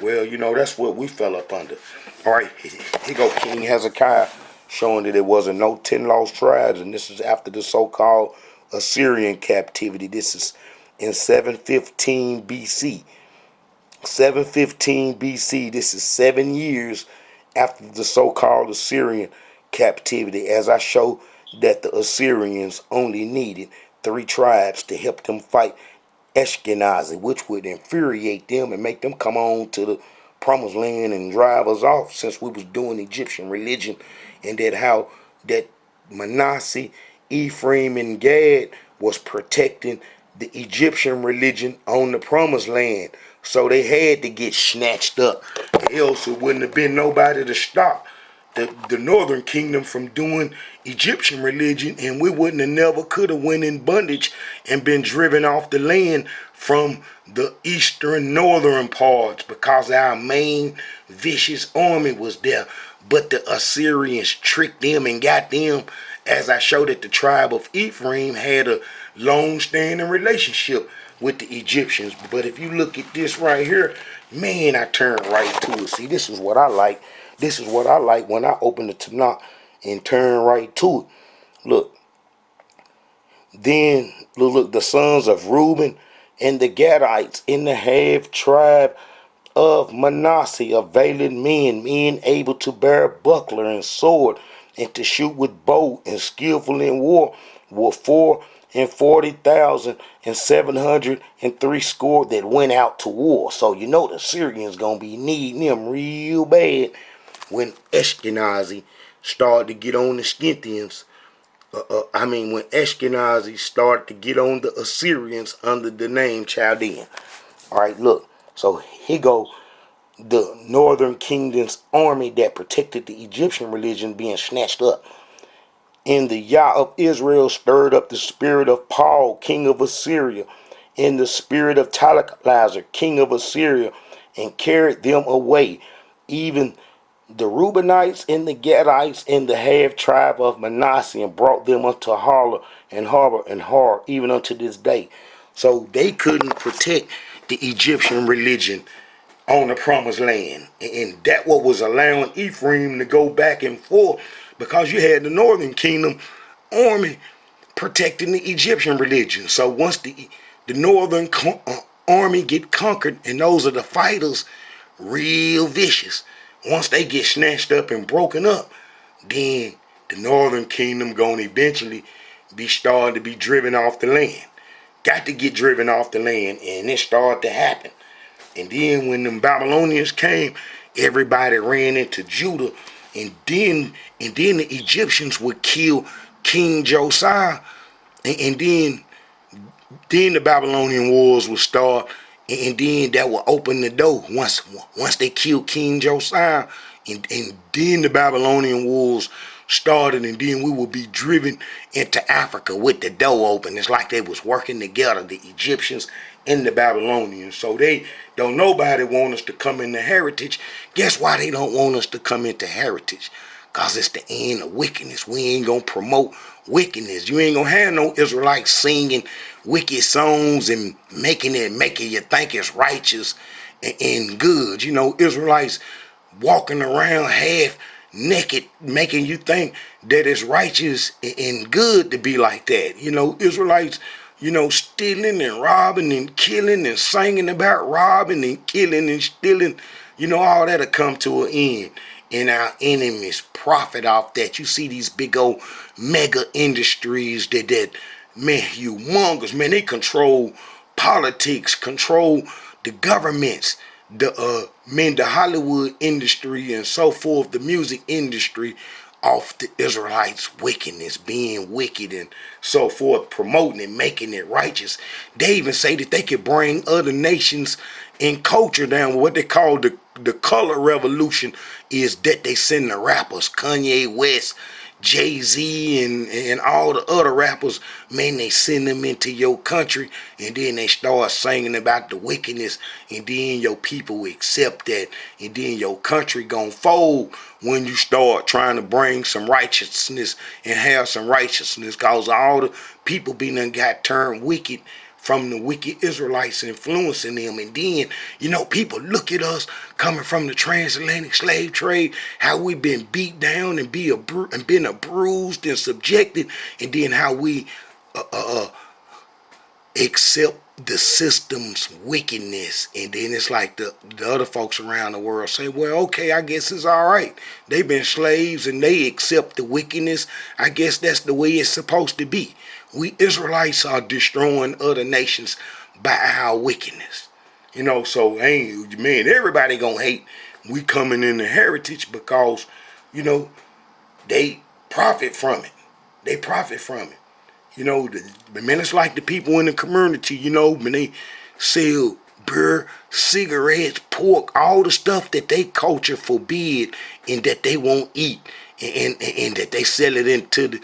Well, that's what we fell up under. All right, here go King Hezekiah showing that there wasn't no 10 lost tribes, and this is after the so-called Assyrian captivity. This is in 715 BC. 715 BC, this is 7 years after the so-called Assyrian captivity, as I show that the Assyrians only needed 3 tribes to help them fight Ashkenazi, which would infuriate them and make them come on to the promised land and drive us off, since we was doing Egyptian religion, and that Manasseh, Ephraim, and Gad was protecting the Egyptian religion on the promised land. So they had to get snatched up. Else it wouldn't have been nobody to stop the northern kingdom from doing Egyptian religion, and we wouldn't have never could have went in bondage and been driven off the land from the eastern northern parts, because our main vicious army was there. But the Assyrians tricked them and got them, as I showed that the tribe of Ephraim had a long-standing relationship with the Egyptians. But if you look at this right here, man, I turn right to it. See, this is what I like. This is what I like when I open the Tanakh and turn right to it. Look. Then, look, the sons of Reuben and the Gadites in the half tribe of Manasseh, availing men able to bear buckler and sword, and to shoot with bow, and skillful in war, were 440,703 score that went out to war. So the Syrians gonna be needing them real bad when Ashkenazi started to get on the Scythians. When Ashkenazi started to get on the Assyrians under the name Chaldean. All right, look. So here go the northern kingdom's army that protected the Egyptian religion being snatched up. And the Yah of Israel stirred up the spirit of Paul, king of Assyria, and the spirit of Tiglath-Pileser, king of Assyria, and carried them away, even the Reubenites and the Gadites and the half tribe of Manasseh and brought them unto Harbor and Har, even unto this day. So they couldn't protect the Egyptian religion on the promised land. And that what was allowing Ephraim to go back and forth, because you had the northern kingdom army protecting the Egyptian religion. So once the northern army get conquered, and those are the fighters, real vicious. Once they get snatched up and broken up, then the northern kingdom gonna eventually be starting to be driven off the land. Got to get driven off the land, and it started to happen. And then when the Babylonians came, everybody ran into Judah, and then the Egyptians would kill King Josiah, and then the Babylonian wars would start, and then that would open the door once they killed King Josiah, and then the Babylonian wars started, and then we would be driven into Africa with the door open. It's like they was working together, the Egyptians and the Babylonians. So they don't nobody want us to come into heritage. Guess why they don't want us to come into heritage? Cause it's the end of wickedness. We ain't gonna promote wickedness. You ain't gonna have no Israelites singing wicked songs and making you think it's righteous and good. You know, Israelites walking around half naked, making you think that it's righteous and good to be like that. You know, Israelites, stealing and robbing and killing and singing about robbing and killing and stealing. All that'll come to an end. And our enemies profit off that. You see these big old mega industries that man, humongous, man, they control politics, control the governments, the Hollywood industry and so forth, the music industry, off the Israelites' wickedness, being wicked and so forth, promoting it, making it righteous. They even say that they could bring other nations and culture down. What they call the color revolution is that they send the rappers, Kanye West, Jay-Z, and all the other rappers, man, they send them into your country, and then they start singing about the wickedness, and then your people accept that, and then your country gonna fold when you start trying to bring some righteousness and have some righteousness, cause all the people done got turned wicked from the wicked Israelites influencing them. And then, people look at us coming from the transatlantic slave trade, how we been beat down and been abused and subjected, and then how we accept the system's wickedness. And then it's like the other folks around the world say, well, okay, I guess it's all right. They've been slaves and they accept the wickedness. I guess that's the way it's supposed to be. We Israelites are destroying other nations by our wickedness. So everybody gonna hate we coming in the heritage, because, they profit from it. They profit from it. Man, it's like the people in the community, when they sell beer, cigarettes, pork, all the stuff that they culture forbid and that they won't eat, and that they sell it into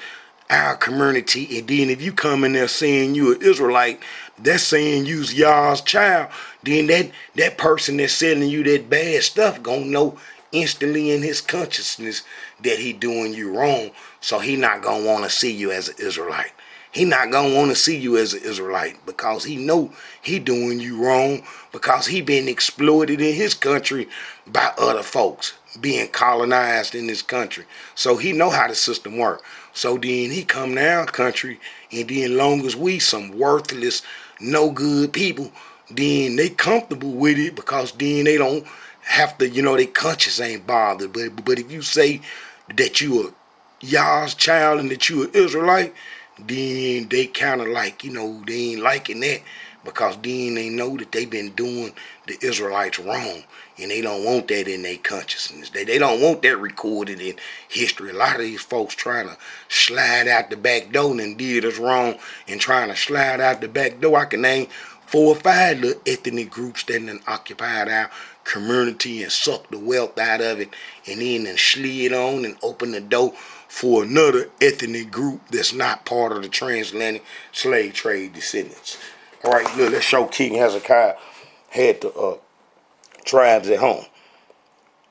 our community. And then if you come in there saying you an Israelite, that's saying you's Yah's child, then that person that's selling you that bad stuff gonna know instantly in his consciousness that he doing you wrong. So he not gonna want to see you as an Israelite. He not gonna want to see you as an Israelite, because he know he doing you wrong, because he been exploited in his country by other folks, being colonized in this country. So he know how the system work. So then he come to our country, and then long as we some worthless, no good people, then they comfortable with it, because then they don't have to, their conscience ain't bothered. But if you say that you a Yah's child and that you an Israelite, then they kind of like, they ain't liking that, because then they know that they been doing the Israelites wrong, and they don't want that in their consciousness. They don't want that recorded in history. A lot of these folks trying to slide out the back door and did us wrong, and trying to slide out the back door. I can name 4 or 5 little ethnic groups that done occupied our community and sucked the wealth out of it, and then slid on and opened the door for another ethnic group that's not part of the transatlantic slave trade descendants. All right, look, let's show King Hezekiah had the tribes at home.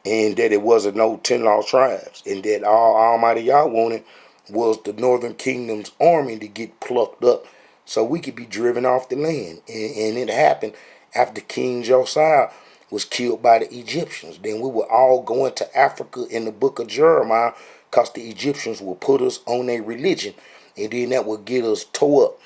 and that it wasn't no 10 lost tribes, and that all Almighty Yah wanted was the northern kingdom's army to get plucked up so we could be driven off the land. And it happened after King Josiah was killed by the Egyptians. Then we were all going to Africa in the book of Jeremiah because the Egyptians will put us on a religion, and then that would get us tore up.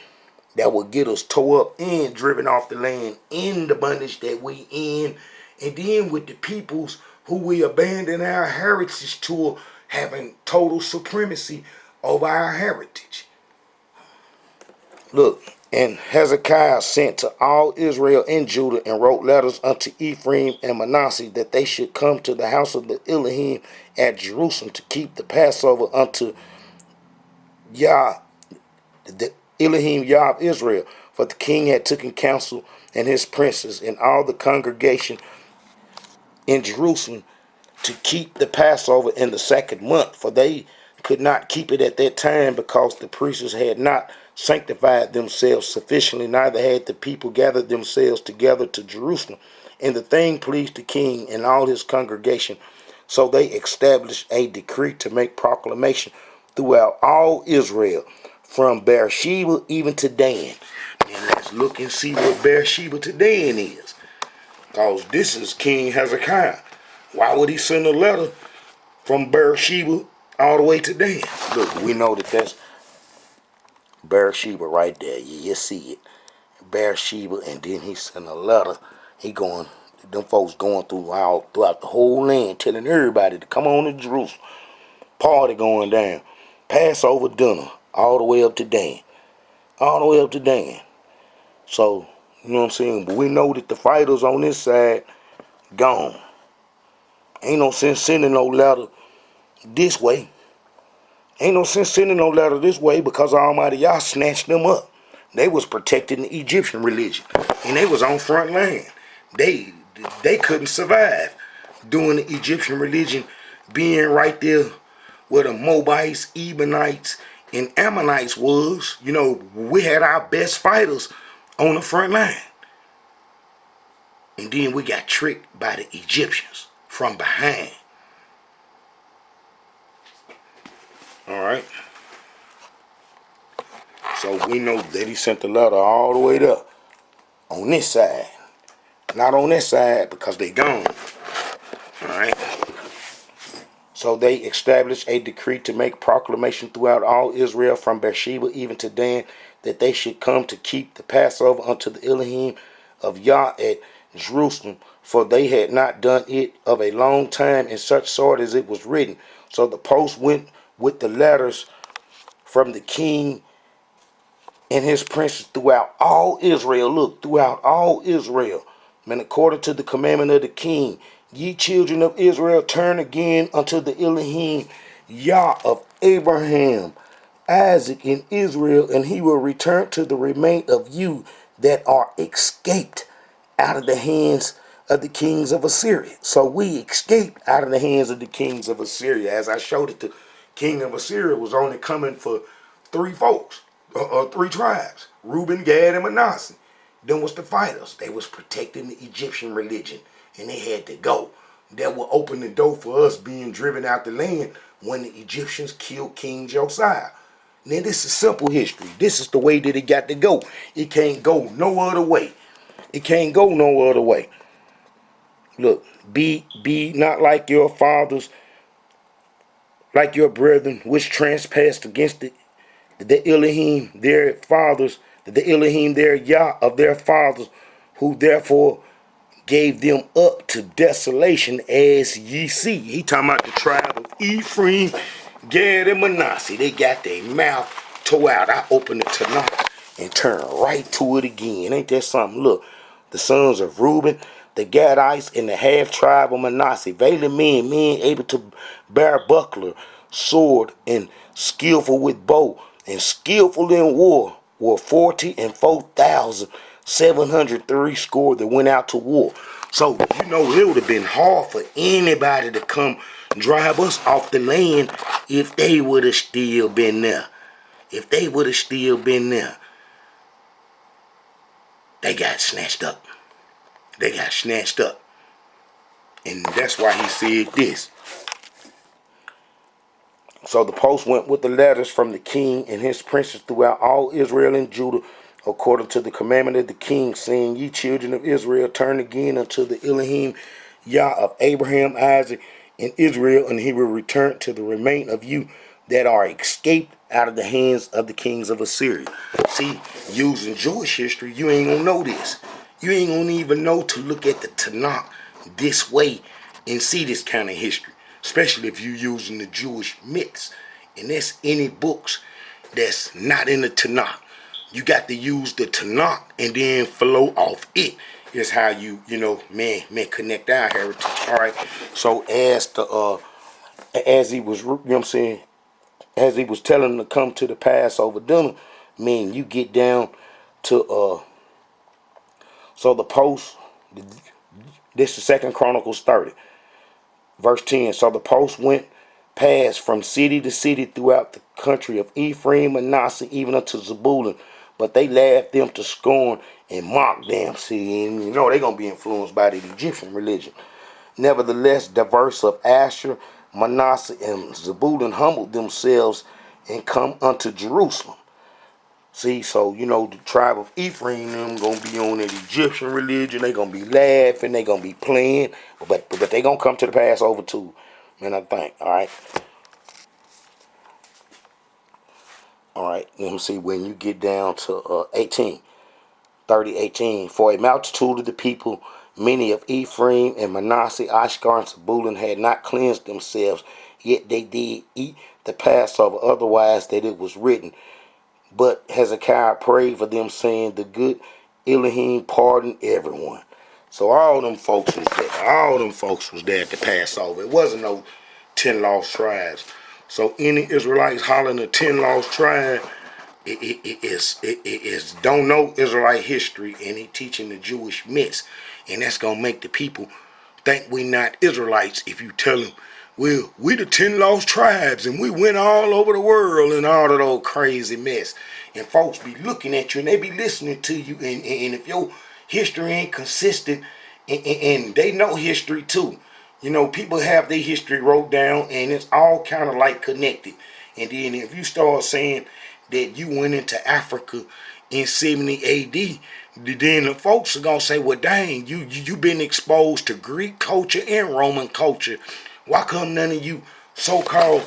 That would get us tore up and driven off the land in the bondage that we in. And then with the peoples who we abandon our heritage to, having total supremacy over our heritage. Look, and Hezekiah sent to all Israel and Judah and wrote letters unto Ephraim and Manasseh that they should come to the house of the Elohim at Jerusalem to keep the Passover unto Yah, the Elohim Yah of Israel. For the king had taken counsel and his princes and all the congregation in Jerusalem to keep the Passover in the second month, for they could not keep it at that time because the priests had not sanctified themselves sufficiently, neither had the people gathered themselves together to Jerusalem. And the thing pleased the king and all his congregation. So they established a decree to make proclamation throughout all Israel, from Beersheba even to Dan. And let's look and see what Beersheba to Dan is, because this is King Hezekiah. Why would he send a letter from Beersheba all the way to Dan? Look, we know that that's Beersheba right there. You see it. Beersheba, and then he sent a letter. Them folks going throughout the whole land, telling everybody to come on to Jerusalem. Party going down. Passover dinner, all the way up to Dan. All the way up to Dan. So, you know what I'm saying? But we know that the fighters on this side, gone. Ain't no sense sending no letter this way. Ain't no sense sending no letter this way because Almighty Yah snatched them up. They was protecting the Egyptian religion, and they was on front line. They couldn't survive doing the Egyptian religion, being right there where the Moabites, Ebonites, and Ammonites was. You know, we had our best fighters on the front line. And then we got tricked by the Egyptians from behind. Alright. So we know that he sent the letter all the way there. On this side. Not on this side because they gone. Alright. So they established a decree to make proclamation throughout all Israel, from Beersheba even to Dan, that they should come to keep the Passover unto the Elohim of Yah at Jerusalem, for they had not done it of a long time in such sort as it was written. So the post went with the letters from the king and his princes throughout all Israel. Look, throughout all Israel. And according to the commandment of the king, ye children of Israel, turn again unto the Elohim Yah of Abraham, Isaac, and Israel, and he will return to the remain of you that are escaped out of the hands of the kings of Assyria. So we escaped out of the hands of the kings of Assyria. As I showed it, the king of Assyria was only coming for three folks, three tribes: Reuben, Gad, and Manasseh. Them was the fighters. They was protecting the Egyptian religion, and they had to go. That will open the door for us being driven out the land when the Egyptians killed King Josiah. Now, this is simple history. This is the way that it got to go. It can't go no other way. It can't go no other way. Look, be not like your fathers, like your brethren, which trespassed against the Elohim, their fathers, the Elohim, their Yah of their fathers, who therefore gave them up to desolation, as ye see. He talking about the tribe of Ephraim, Gad, and Manasseh. They got their mouth tore out. I opened it tonight and turned right to it again. Ain't that something? Look, the sons of Reuben, the Gadites, and the half tribe of Manasseh, valiant men able to bear buckler, sword, and skillful with bow, and skillful in war, were 40,004,703 score that went out to war. So, you know, it would have been hard for anybody to come drive us off the land if they would have still been there. If they would have still been there. They got snatched up. They got snatched up. And that's why he said this. So the post went with the letters from the king and his princes throughout all Israel and Judah, according to the commandment of the king, saying, Ye children of Israel, turn again unto the Elohim Yah of Abraham, Isaac, and Israel, and he will return to the remain of you that are escaped out of the hands of the kings of Assyria. See, using Jewish history, you ain't gonna know this. You ain't gonna even know to look at the Tanakh this way and see this kind of history, especially if you're using the Jewish myths. And that's any books that's not in the Tanakh. You got to use the Tanakh and then flow off it. Is how you man connect our heritage. All right. So as he was, what I'm saying, as he was telling them to come to the Passover dinner, man, you get down to so the post. This is 2 Chronicles 30, verse 10. So the post went past from city to city throughout the country of Ephraim, Manasseh, even unto Zebulun. But they laughed them to scorn and mocked them. See, and they're going to be influenced by the Egyptian religion. Nevertheless, diverse of Asher, Manasseh, and Zebulun humbled themselves and come unto Jerusalem. See, so, the tribe of Ephraim, them going to be on that Egyptian religion. They going to be laughing. They going to be playing. But they going to come to the Passover too. Man, I think. All right. All right. Let me see. When you get down to 18. 30:18. For a multitude of the people, many of Ephraim and Manasseh, Ashkar, and Zebulun had not cleansed themselves, yet they did eat the Passover, otherwise that it was written. But Hezekiah prayed for them, saying, The good Elohim pardon everyone. So all them folks was there. All them folks was there at the Passover. It wasn't no 10 lost tribes. So any Israelites hollering a 10 lost tribe, it is don't know Israelite history, and he teaching the Jewish myths, and that's gonna make the people think we not Israelites if you tell them, well, we the 10 lost tribes and we went all over the world and all of those crazy mess. And folks be looking at you and they be listening to you, and if your history ain't consistent, and they know history too. People have their history wrote down and it's all kind of like connected. And then if you start saying that you went into Africa in 70 AD, then the folks are gonna say, well, dang, you been exposed to Greek culture and Roman culture. Why come none of you so-called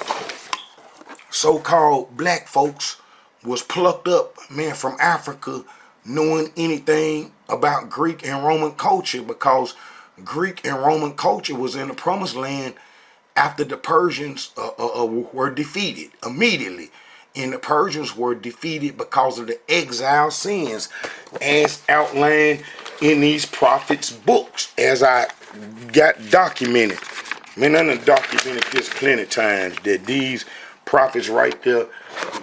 black folks was plucked up, man, from Africa, knowing anything about Greek and Roman culture? Because Greek and Roman culture was in the Promised Land after the Persians were defeated immediately. And the Persians were defeated because of the exile sins as outlined in these prophets' books, as I got documented. Man, I done documented this plenty of times that these prophets right there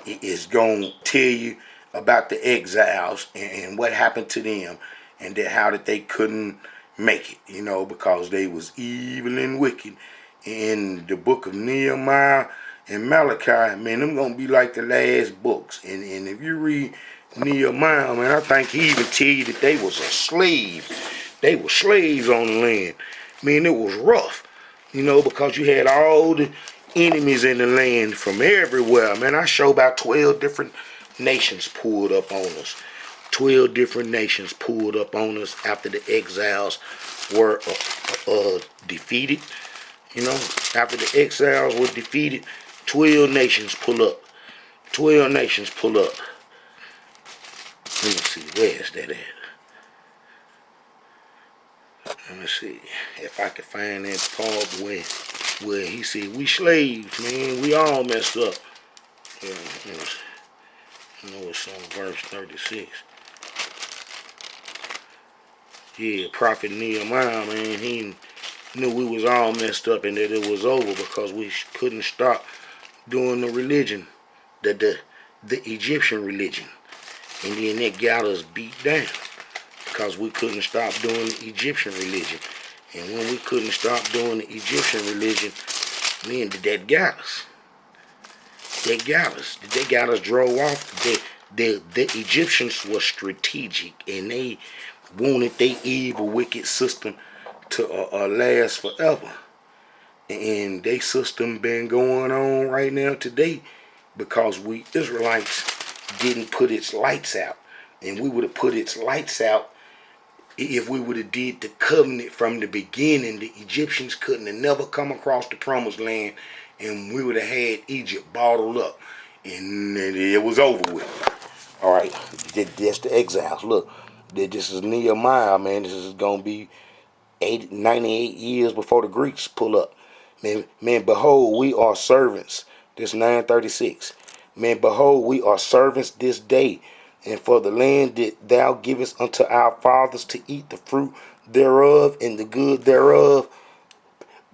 is going to tell you about the exiles and what happened to them, and that how that they couldn't make it, because they was evil and wicked. In the book of Nehemiah and Malachi, man, them gonna be like the last books. And if you read Nehemiah, man, I think he even tell you that they was a slave. They were slaves on the land. Man, it was rough, because you had all the enemies in the land from everywhere. Man, I show about 12 different nations pulled up on us. 12 different nations pulled up on us after the exiles were defeated. After the exiles were defeated, 12 nations pull up. 12 nations pull up. Let me see, where is that at? Let me see if I can find that part where he said, we slaves, man, we all messed up. Yeah, I know it's on verse 36. Yeah, Prophet Nehemiah, man, he knew we was all messed up and that it was over because we couldn't stop doing the religion, the Egyptian religion. And then that got us beat down because we couldn't stop doing the Egyptian religion. And when we couldn't stop doing the Egyptian religion, man, that got us. They got us. They got us drove off. The Egyptians were strategic, and they wanted their evil, wicked system to last forever. And they system been going on right now today because we Israelites didn't put its lights out. And we would have put its lights out if we would have did the covenant from the beginning. The Egyptians couldn't have never come across the promised land, and we would have had Egypt bottled up, and it was over with. All right, that's the exiles. Look, this is Nehemiah, man. This is gonna be 98 years before the Greeks pull up. Man, behold, we are servants. This 936. Man, behold, we are servants this day, and for the land that thou givest unto our fathers to eat the fruit thereof and the good thereof.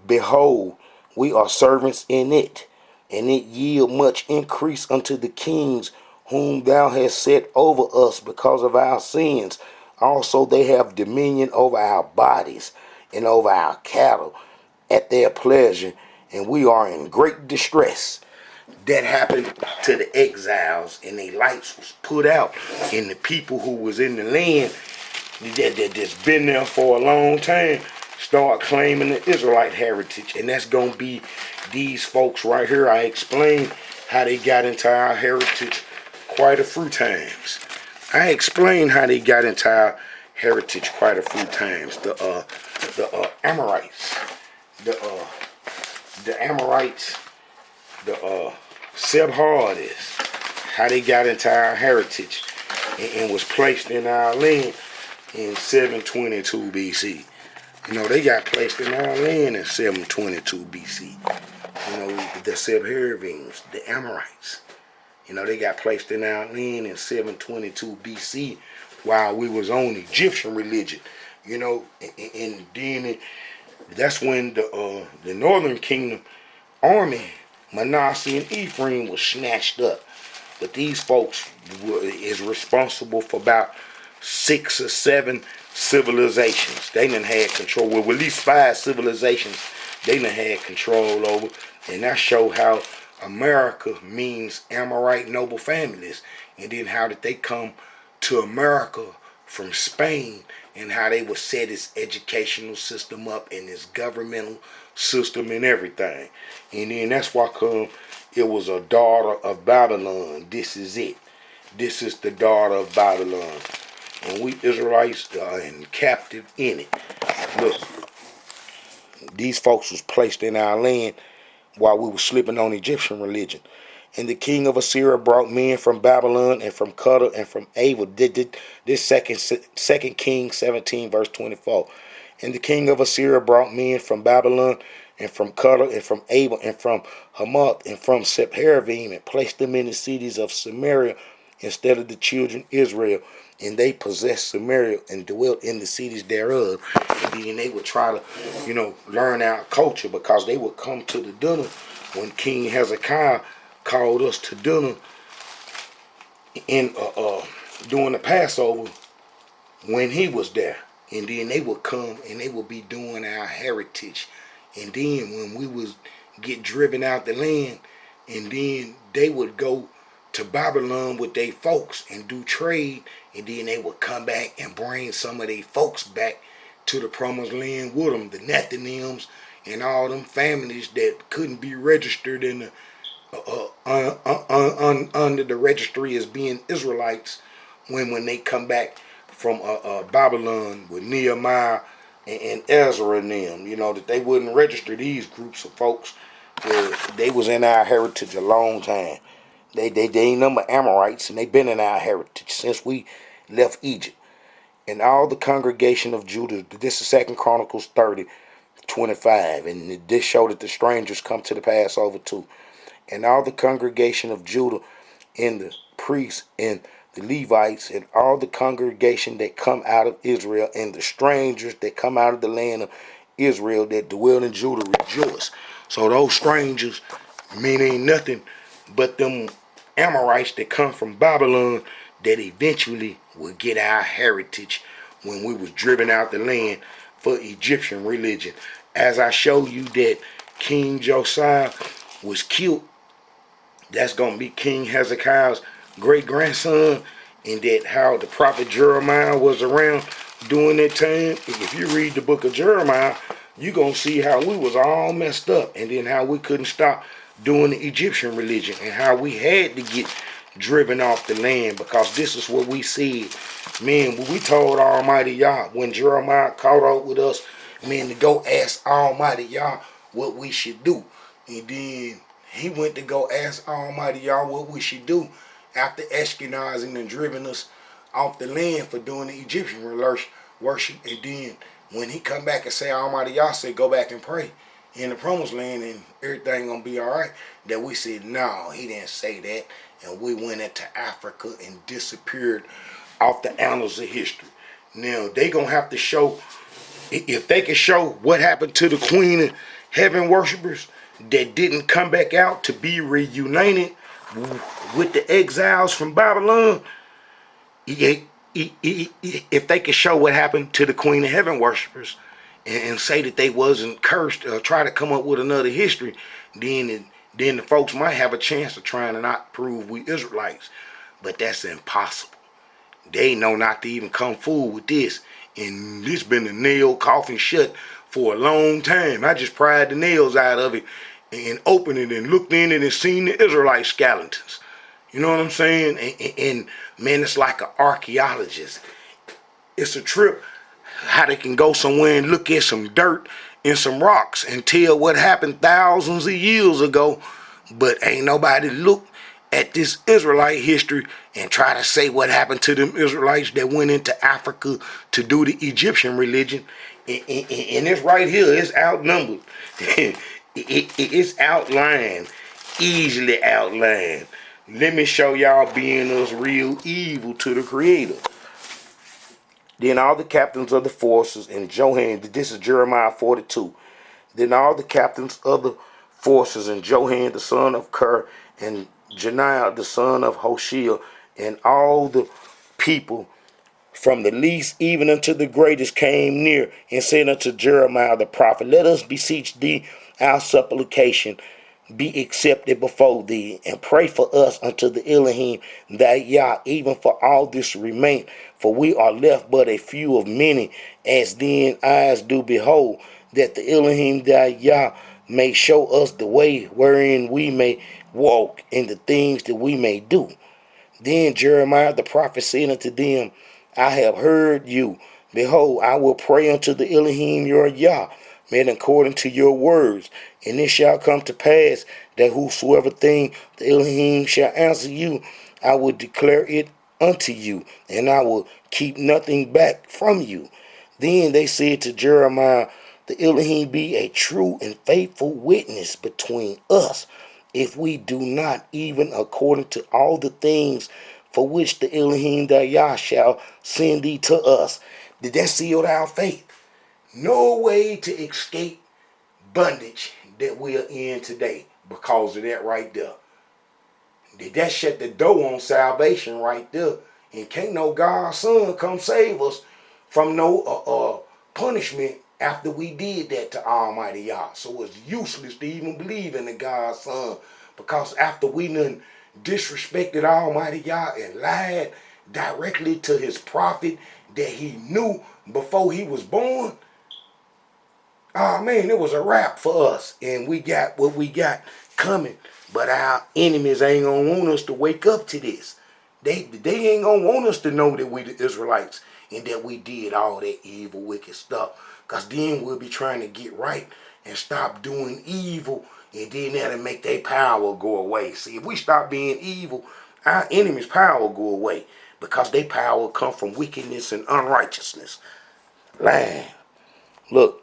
Behold, we are servants in it, and it yield much increase unto the kings whom thou hast set over us because of our sins. Also they have dominion over our bodies and over our cattle at their pleasure, and we are in great distress. That happened to the exiles, and their lights was put out, and the people who was in the land that's been there for a long time start claiming the Israelite heritage. And that's gonna be these folks right here. I explained how they got into our heritage quite a few times. I explained how they got into our heritage quite a few times. The Amorites, the Amorites, the Sebhardites, how they got into our heritage and was placed in our land in 722 BC. You know, they got placed in our land in 722 BC. You know, the Sebhardians, the Amorites. You know, they got placed in our land in 722 BC while we was on Egyptian religion. You know, and then that's when the Northern Kingdom army, Manasseh and Ephraim, was snatched up. But these folks is responsible for about 6 or 7 civilizations. They done had control. Well, at least 5 civilizations they done had control over. And that show how America means Amorite noble families. And then how did they come to America from Spain, and how they would set its educational system up and its governmental system and everything. And then that's why it was a daughter of Babylon. This is it. This is the daughter of Babylon. And we Israelites are captive in it. Look, these folks was placed in our land while we were slipping on Egyptian religion. And the king of Assyria brought men from Babylon and from Cuddle and from Ava. This second King 17 verse 24. And the king of Assyria brought men from Babylon and from Cuddle and from Ava and from Hamath and from Sepharvaim and placed them in the cities of Samaria instead of the children of Israel. And they possessed Samaria and dwelt in the cities thereof. And then they would try to, learn our culture, because they would come to the dinner when King Hezekiah called us to dinner in during the Passover when he was there. And then they would come and they would be doing our heritage. And then when we would get driven out the land, and then they would go to Babylon with their folks and do trade, and then they would come back and bring some of their folks back to the promised land with them, the Nethinims and all them families that couldn't be registered in the under the registry as being Israelites when they come back from Babylon with Nehemiah and Ezra and them, that they wouldn't register these groups of folks. They was in our heritage a long time. They ain't number Amorites, and they been in our heritage since we left Egypt. And all the congregation of Judah, this is 2 Chronicles 30:25, and this showed that the strangers come to the Passover too. And all the congregation of Judah, and the priests, and the Levites, and all the congregation that come out of Israel, and the strangers that come out of the land of Israel that dwell in Judah, rejoice. So those strangers meaning nothing but them Amorites that come from Babylon that eventually will get our heritage when we was driven out the land for Egyptian religion. As I show you that King Josiah was killed, that's going to be King Hezekiah's great-grandson, and that how the prophet Jeremiah was around during that time. If you read the book of Jeremiah, you're going to see how we was all messed up, and then how we couldn't stop doing the Egyptian religion, and how we had to get driven off the land, because this is what we see. Man, when we told Almighty Yah, when Jeremiah caught up with us, man, to go ask Almighty Yah what we should do. And then he went to go ask Almighty Yah what we should do after Ashkenazing and driven us off the land for doing the Egyptian worship. And then when he come back and say, Almighty Yah said, go back and pray in the promised land and everything gonna be all right, that we said, no, he didn't say that. And we went into Africa and disappeared off the annals of history. Now, they gonna have to show, if they can show what happened to the Queen of Heaven worshipers that didn't come back out to be reunited with the exiles from Babylon, if they could show what happened to the Queen of Heaven worshipers and say that they wasn't cursed, or try to come up with another history, then the folks might have a chance of trying to not prove we Israelites. But that's impossible. They know not to even come forward with this. And this been a nail coffin shut for a long time. I just pried the nails out of it and opened it and looked in it and seen the Israelite skeletons. You know what I'm saying? And man, it's like an archaeologist. It's a trip how they can go somewhere and look at some dirt and some rocks and tell what happened thousands of years ago, but ain't nobody look at this Israelite history and try to say what happened to them Israelites that went into Africa to do the Egyptian religion. And it's right here. It's outnumbered. It's outlined, easily outlined. Let me show y'all being us real evil to the Creator. Then all the captains of the forces and Johan, this is Jeremiah 42. Then all the captains of the forces and Johan the son of Ker and Janiah the son of Hoshea and all the people from the least even unto the greatest came near and said unto Jeremiah the prophet, let us beseech thee our supplication be accepted before thee, and pray for us unto the Elohim thy Yah, even for all this remain, for we are left but a few of many, as then eyes do behold, that the Elohim thy Yah may show us the way wherein we may walk, and the things that we may do. Then Jeremiah the prophet said unto them, I have heard you. Behold, I will pray unto the Elohim your Yah, man, according to your words. And it shall come to pass that whosoever thing the Elohim shall answer you, I will declare it unto you, and I will keep nothing back from you. Then they said to Jeremiah, the Elohim be a true and faithful witness between us, if we do not even according to all the things for which the Elohim thy Yah shall send thee to us. Did that seal our faith? No way to escape bondage that we are in today because of that right there. Did that shut the door on salvation right there? And can't no God's son come save us from no punishment after we did that to Almighty Yah. So it's useless to even believe in the God's son, because after we done disrespected Almighty Yah and lied directly to his prophet that he knew before he was born, oh man, it was a wrap for us, and we got what we got coming. But our enemies ain't gonna want us to wake up to this. They ain't gonna want us to know that we the Israelites and that we did all that evil, wicked stuff. Cause then we'll be trying to get right and stop doing evil, and then that'll make their power go away. See, if we stop being evil, our enemies' power will go away, because their power come from wickedness and unrighteousness. Lying. Look.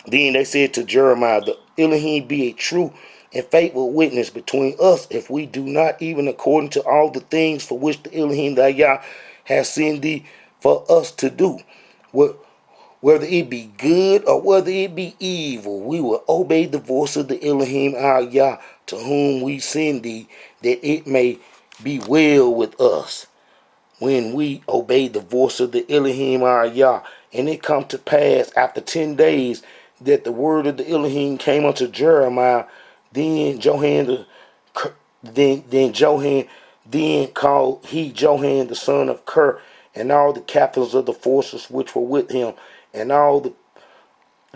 Then they said to Jeremiah, the Elohim be a true and faithful witness between us, if we do not even according to all the things for which the Elohim thy Yah has sent thee for us to do. Whether it be good or whether it be evil, we will obey the voice of the Elohim our Yah, to whom we send thee, that it may be well with us. When we obey the voice of the Elohim our Yah, and it come to pass after 10 days that the word of the Elohim came unto Jeremiah, then called he Johan the son of Ker and all the captains of the forces which were with him, and all the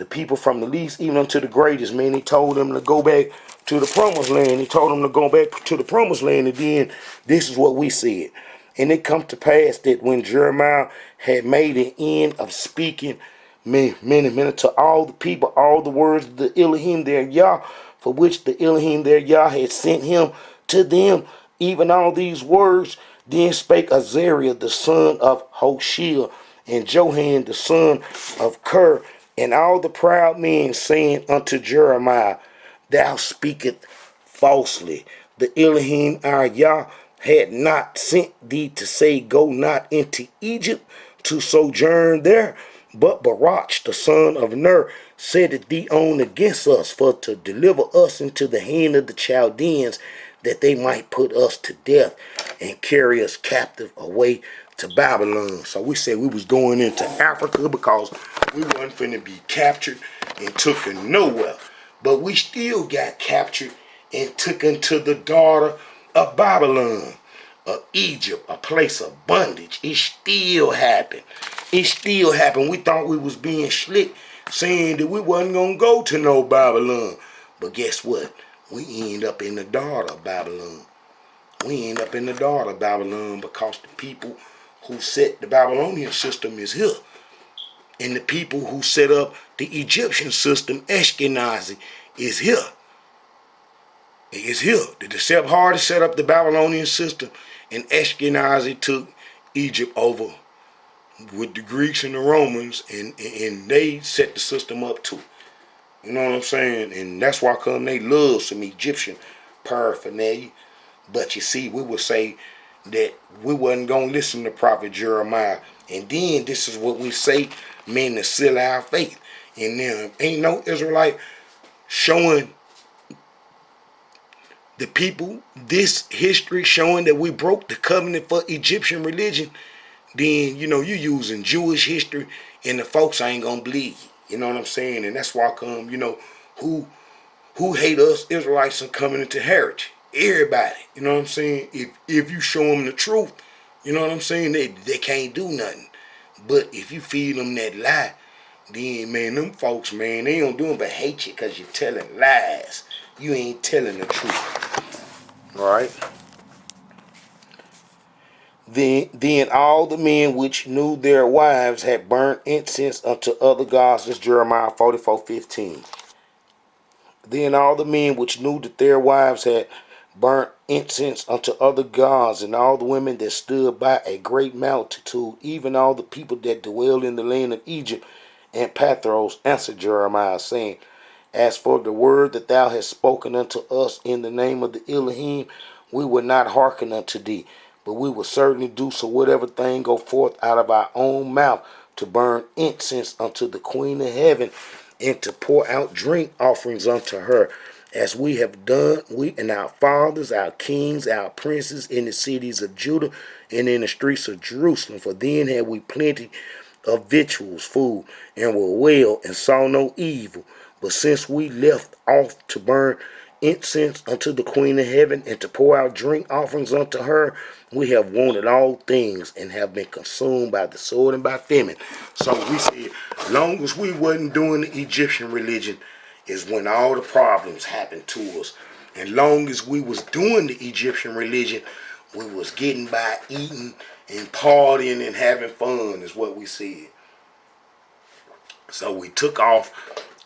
people from the least even unto the greatest. Man, he told them to go back to the promised land. He told them to go back to the promised land. And then this is what we said. And it come to pass that when Jeremiah had made an end of speaking many to all the people, all the words of the Elohim their Yah, for which the Elohim their Yah had sent him to them, even all these words, then spake Azariah the son of Hoshea, and Johan the son of Ker, and all the proud men, saying unto Jeremiah, Thou speakest falsely. The Elohim our Yah had not sent thee to say, Go not into Egypt to sojourn there, but Baruch the son of Ner set thee on against us, for to deliver us into the hand of the Chaldeans, that they might put us to death and carry us captive away to Babylon. So we said we was going into Africa because we wasn't finna be captured and took nowhere. But we still got captured and took into the daughter of Babylon, of Egypt, a place of bondage. It still happened. It still happened. We thought we was being slick, saying that we wasn't gonna go to no Babylon. But guess what? We end up in the daughter of Babylon. We end up in the daughter of Babylon because the people who set the Babylonian system is here. And the people who set up the Egyptian system, Ashkenazi, is here. It is here. The Sephardi set up the Babylonian system, and Ashkenazi took Egypt over with the Greeks and the Romans, and they set the system up too. You know what I'm saying? And that's why come they love some Egyptian paraphernalia. But you see, we would say that we wasn't going to listen to Prophet Jeremiah. And then this is what we say, men, to seal our faith. And then ain't no Israelite showing the people this history showing that we broke the covenant for Egyptian religion. Then, you using Jewish history, and the folks ain't going to believe you. You know what I'm saying? And that's why come, who hate us Israelites are coming into heritage. Everybody, you know what I'm saying? If you show them the truth, you know what I'm saying? They can't do nothing. But if you feed them that lie, then, man, them folks, man, they don't do it but hate you because you're telling lies. You ain't telling the truth. All right? Then all the men which knew their wives had burnt incense unto other gods. That's Jeremiah 44:15. Then all the men which knew that their wives had burnt incense unto other gods, and all the women that stood by a great multitude, even all the people that dwell in the land of Egypt and Pathros, answered Jeremiah, saying, As for the word that thou hast spoken unto us in the name of the Elohim, we will not hearken unto thee, but we will certainly do so whatever thing go forth out of our own mouth, to burn incense unto the Queen of Heaven, and to pour out drink offerings unto her, as we have done, we and our fathers, our kings, our princes, in the cities of Judah and in the streets of Jerusalem. For then had we plenty of victuals, food, and were well, and saw no evil. But since we left off to burn incense unto the Queen of Heaven, and to pour out drink offerings unto her, we have wanted all things, and have been consumed by the sword and by famine. So we said, long as we wasn't doing the Egyptian religion, is when all the problems happened to us. And long as we was doing the Egyptian religion, we was getting by eating and partying and having fun, is what we said. So we took off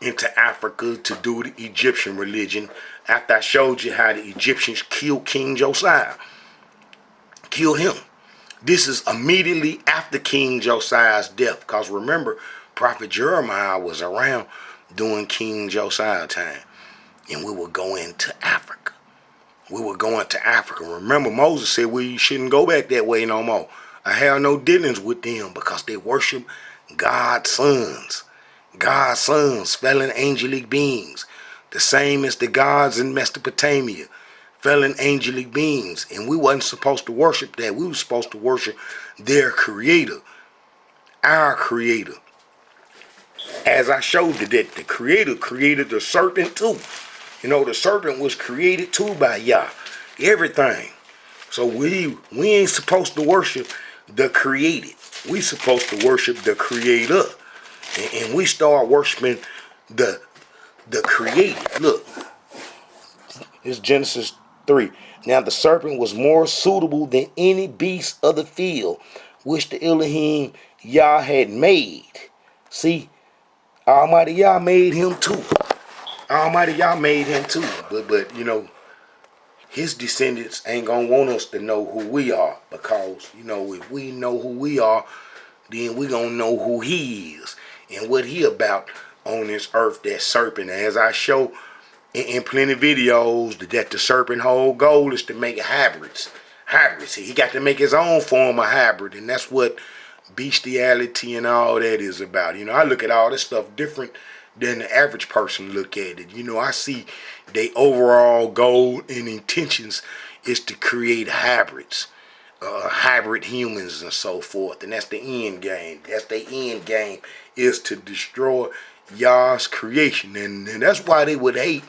into Africa to do the Egyptian religion after I showed you how the Egyptians killed King Josiah. Killed him. This is immediately after King Josiah's death, because remember, Prophet Jeremiah was around during King Josiah time, and we were going to Africa. We were going to Africa. Remember, Moses said we shouldn't go back that way no more. I have no dealings with them because they worship God's sons. God's sons, fallen angelic beings, the same as the gods in Mesopotamia, fallen angelic beings. And we wasn't supposed to worship that. We were supposed to worship their creator, our creator. As I showed you that the creator created the serpent too. The serpent was created too by Yah. Everything. So we ain't supposed to worship the created. we supposed to worship the Creator, and we start worshiping the Creator. Look, it's Genesis 3. Now the serpent was more suitable than any beast of the field, which the Elohim Yah had made. See, Almighty Yah made him too. Almighty Yah made him too. But you know, his descendants ain't gonna want us to know who we are, because you know, if we know who we are, then we gonna know who he is and what he about on this earth. That serpent, as I show in plenty of videos, that the serpent whole goal is to make hybrids. He got to make his own form of hybrid, and that's what bestiality and all that is about. You know, I look at all this stuff different than the average person look at it. You know, I see their overall goal and intentions is to create hybrids, hybrid humans and so forth, and that's the end game. That's the end game, is to destroy Yah's creation, and that's why they would hate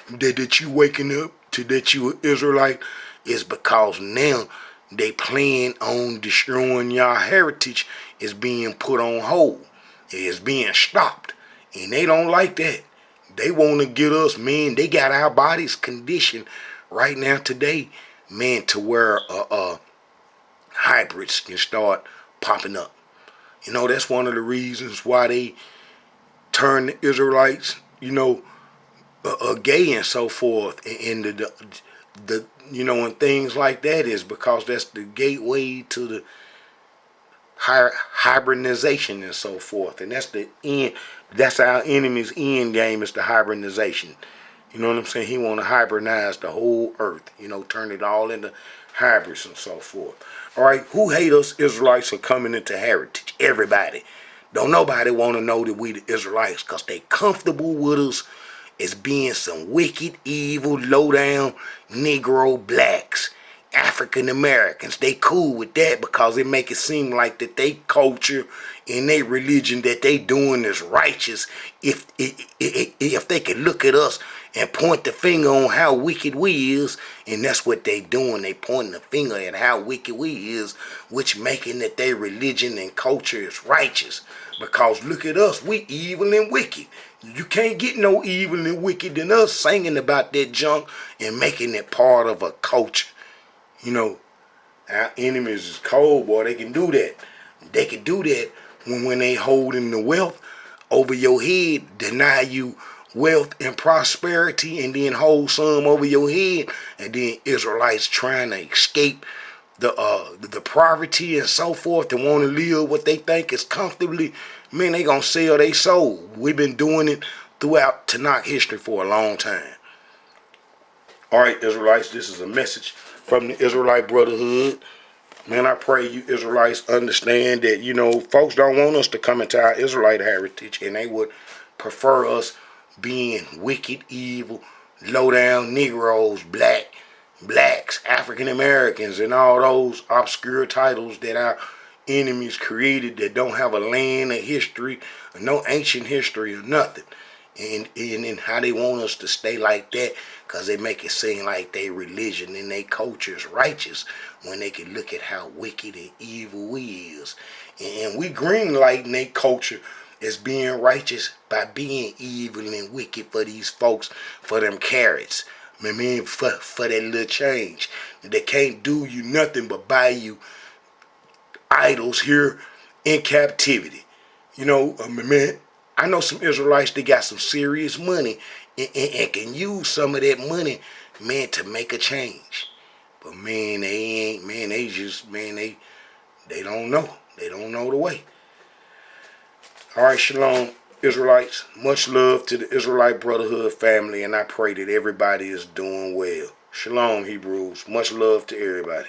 that you waking up to that you an Israelite, is because now they plan on destroying your heritage is being put on hold. It's being stopped. And they don't like that. They want to get us, man. They got our bodies conditioned right now today, man, to where hybrids can start popping up. You know, that's one of the reasons why they turn the Israelites, you know, gay and so forth, and the you know, and things like that, is because that's the gateway to the hybridization and so forth, and that's the end. That's our enemy's end game, is the hybridization. You know what I'm saying? He want to hybridize the whole earth. You know, turn it all into hybrids and so forth. All right, who hate us Israelites for coming into heritage? Everybody. Don't nobody want to know that we the Israelites, because they comfortable with us as being some wicked, evil, low-down Negro blacks, African Americans. They cool with that because it make it seem like that they culture and they religion that they doing is righteous. If they could look at us and point the finger on how wicked we is, and that's what they doing. They pointing the finger at how wicked we is, which making that their religion and culture is righteous. Because look at us, we evil and wicked. You can't get no evil and wicked than us singing about that junk and making it part of a culture. You know, our enemies is cold, boy. They can do that. They can do that when they holding the wealth over your head, deny you wealth and prosperity, and then hold some over your head, and then Israelites trying to escape the poverty and so forth, and want to live what they think is comfortably. Man, they gonna sell their soul. We've been doing it throughout Tanakh history for a long time. All right, Israelites, this is a message from the Israelite Brotherhood. Man, I pray you Israelites understand that, you know, folks don't want us to come into our Israelite heritage, and they would prefer us being wicked, evil, low-down Negroes, blacks, African Americans, and all those obscure titles that our enemies created that don't have a land of history, no ancient history or nothing. And how they want us to stay like that, because they make it seem like their religion and their culture is righteous, when they can look at how wicked and evil we is. And we green lighting their culture as being righteous by being evil and wicked for these folks, for them carrots. I mean, for that little change. They can't do you nothing but buy you idols here in captivity. You know, man, I know some Israelites, they got some serious money, and can use some of that money, man, to make a change. But man, they ain't, man, they just, man, they don't know. They don't know the way. All right, shalom, Israelites. Much love to the Israelite Brotherhood family, and I pray that everybody is doing well. Shalom, Hebrews. Much love to everybody.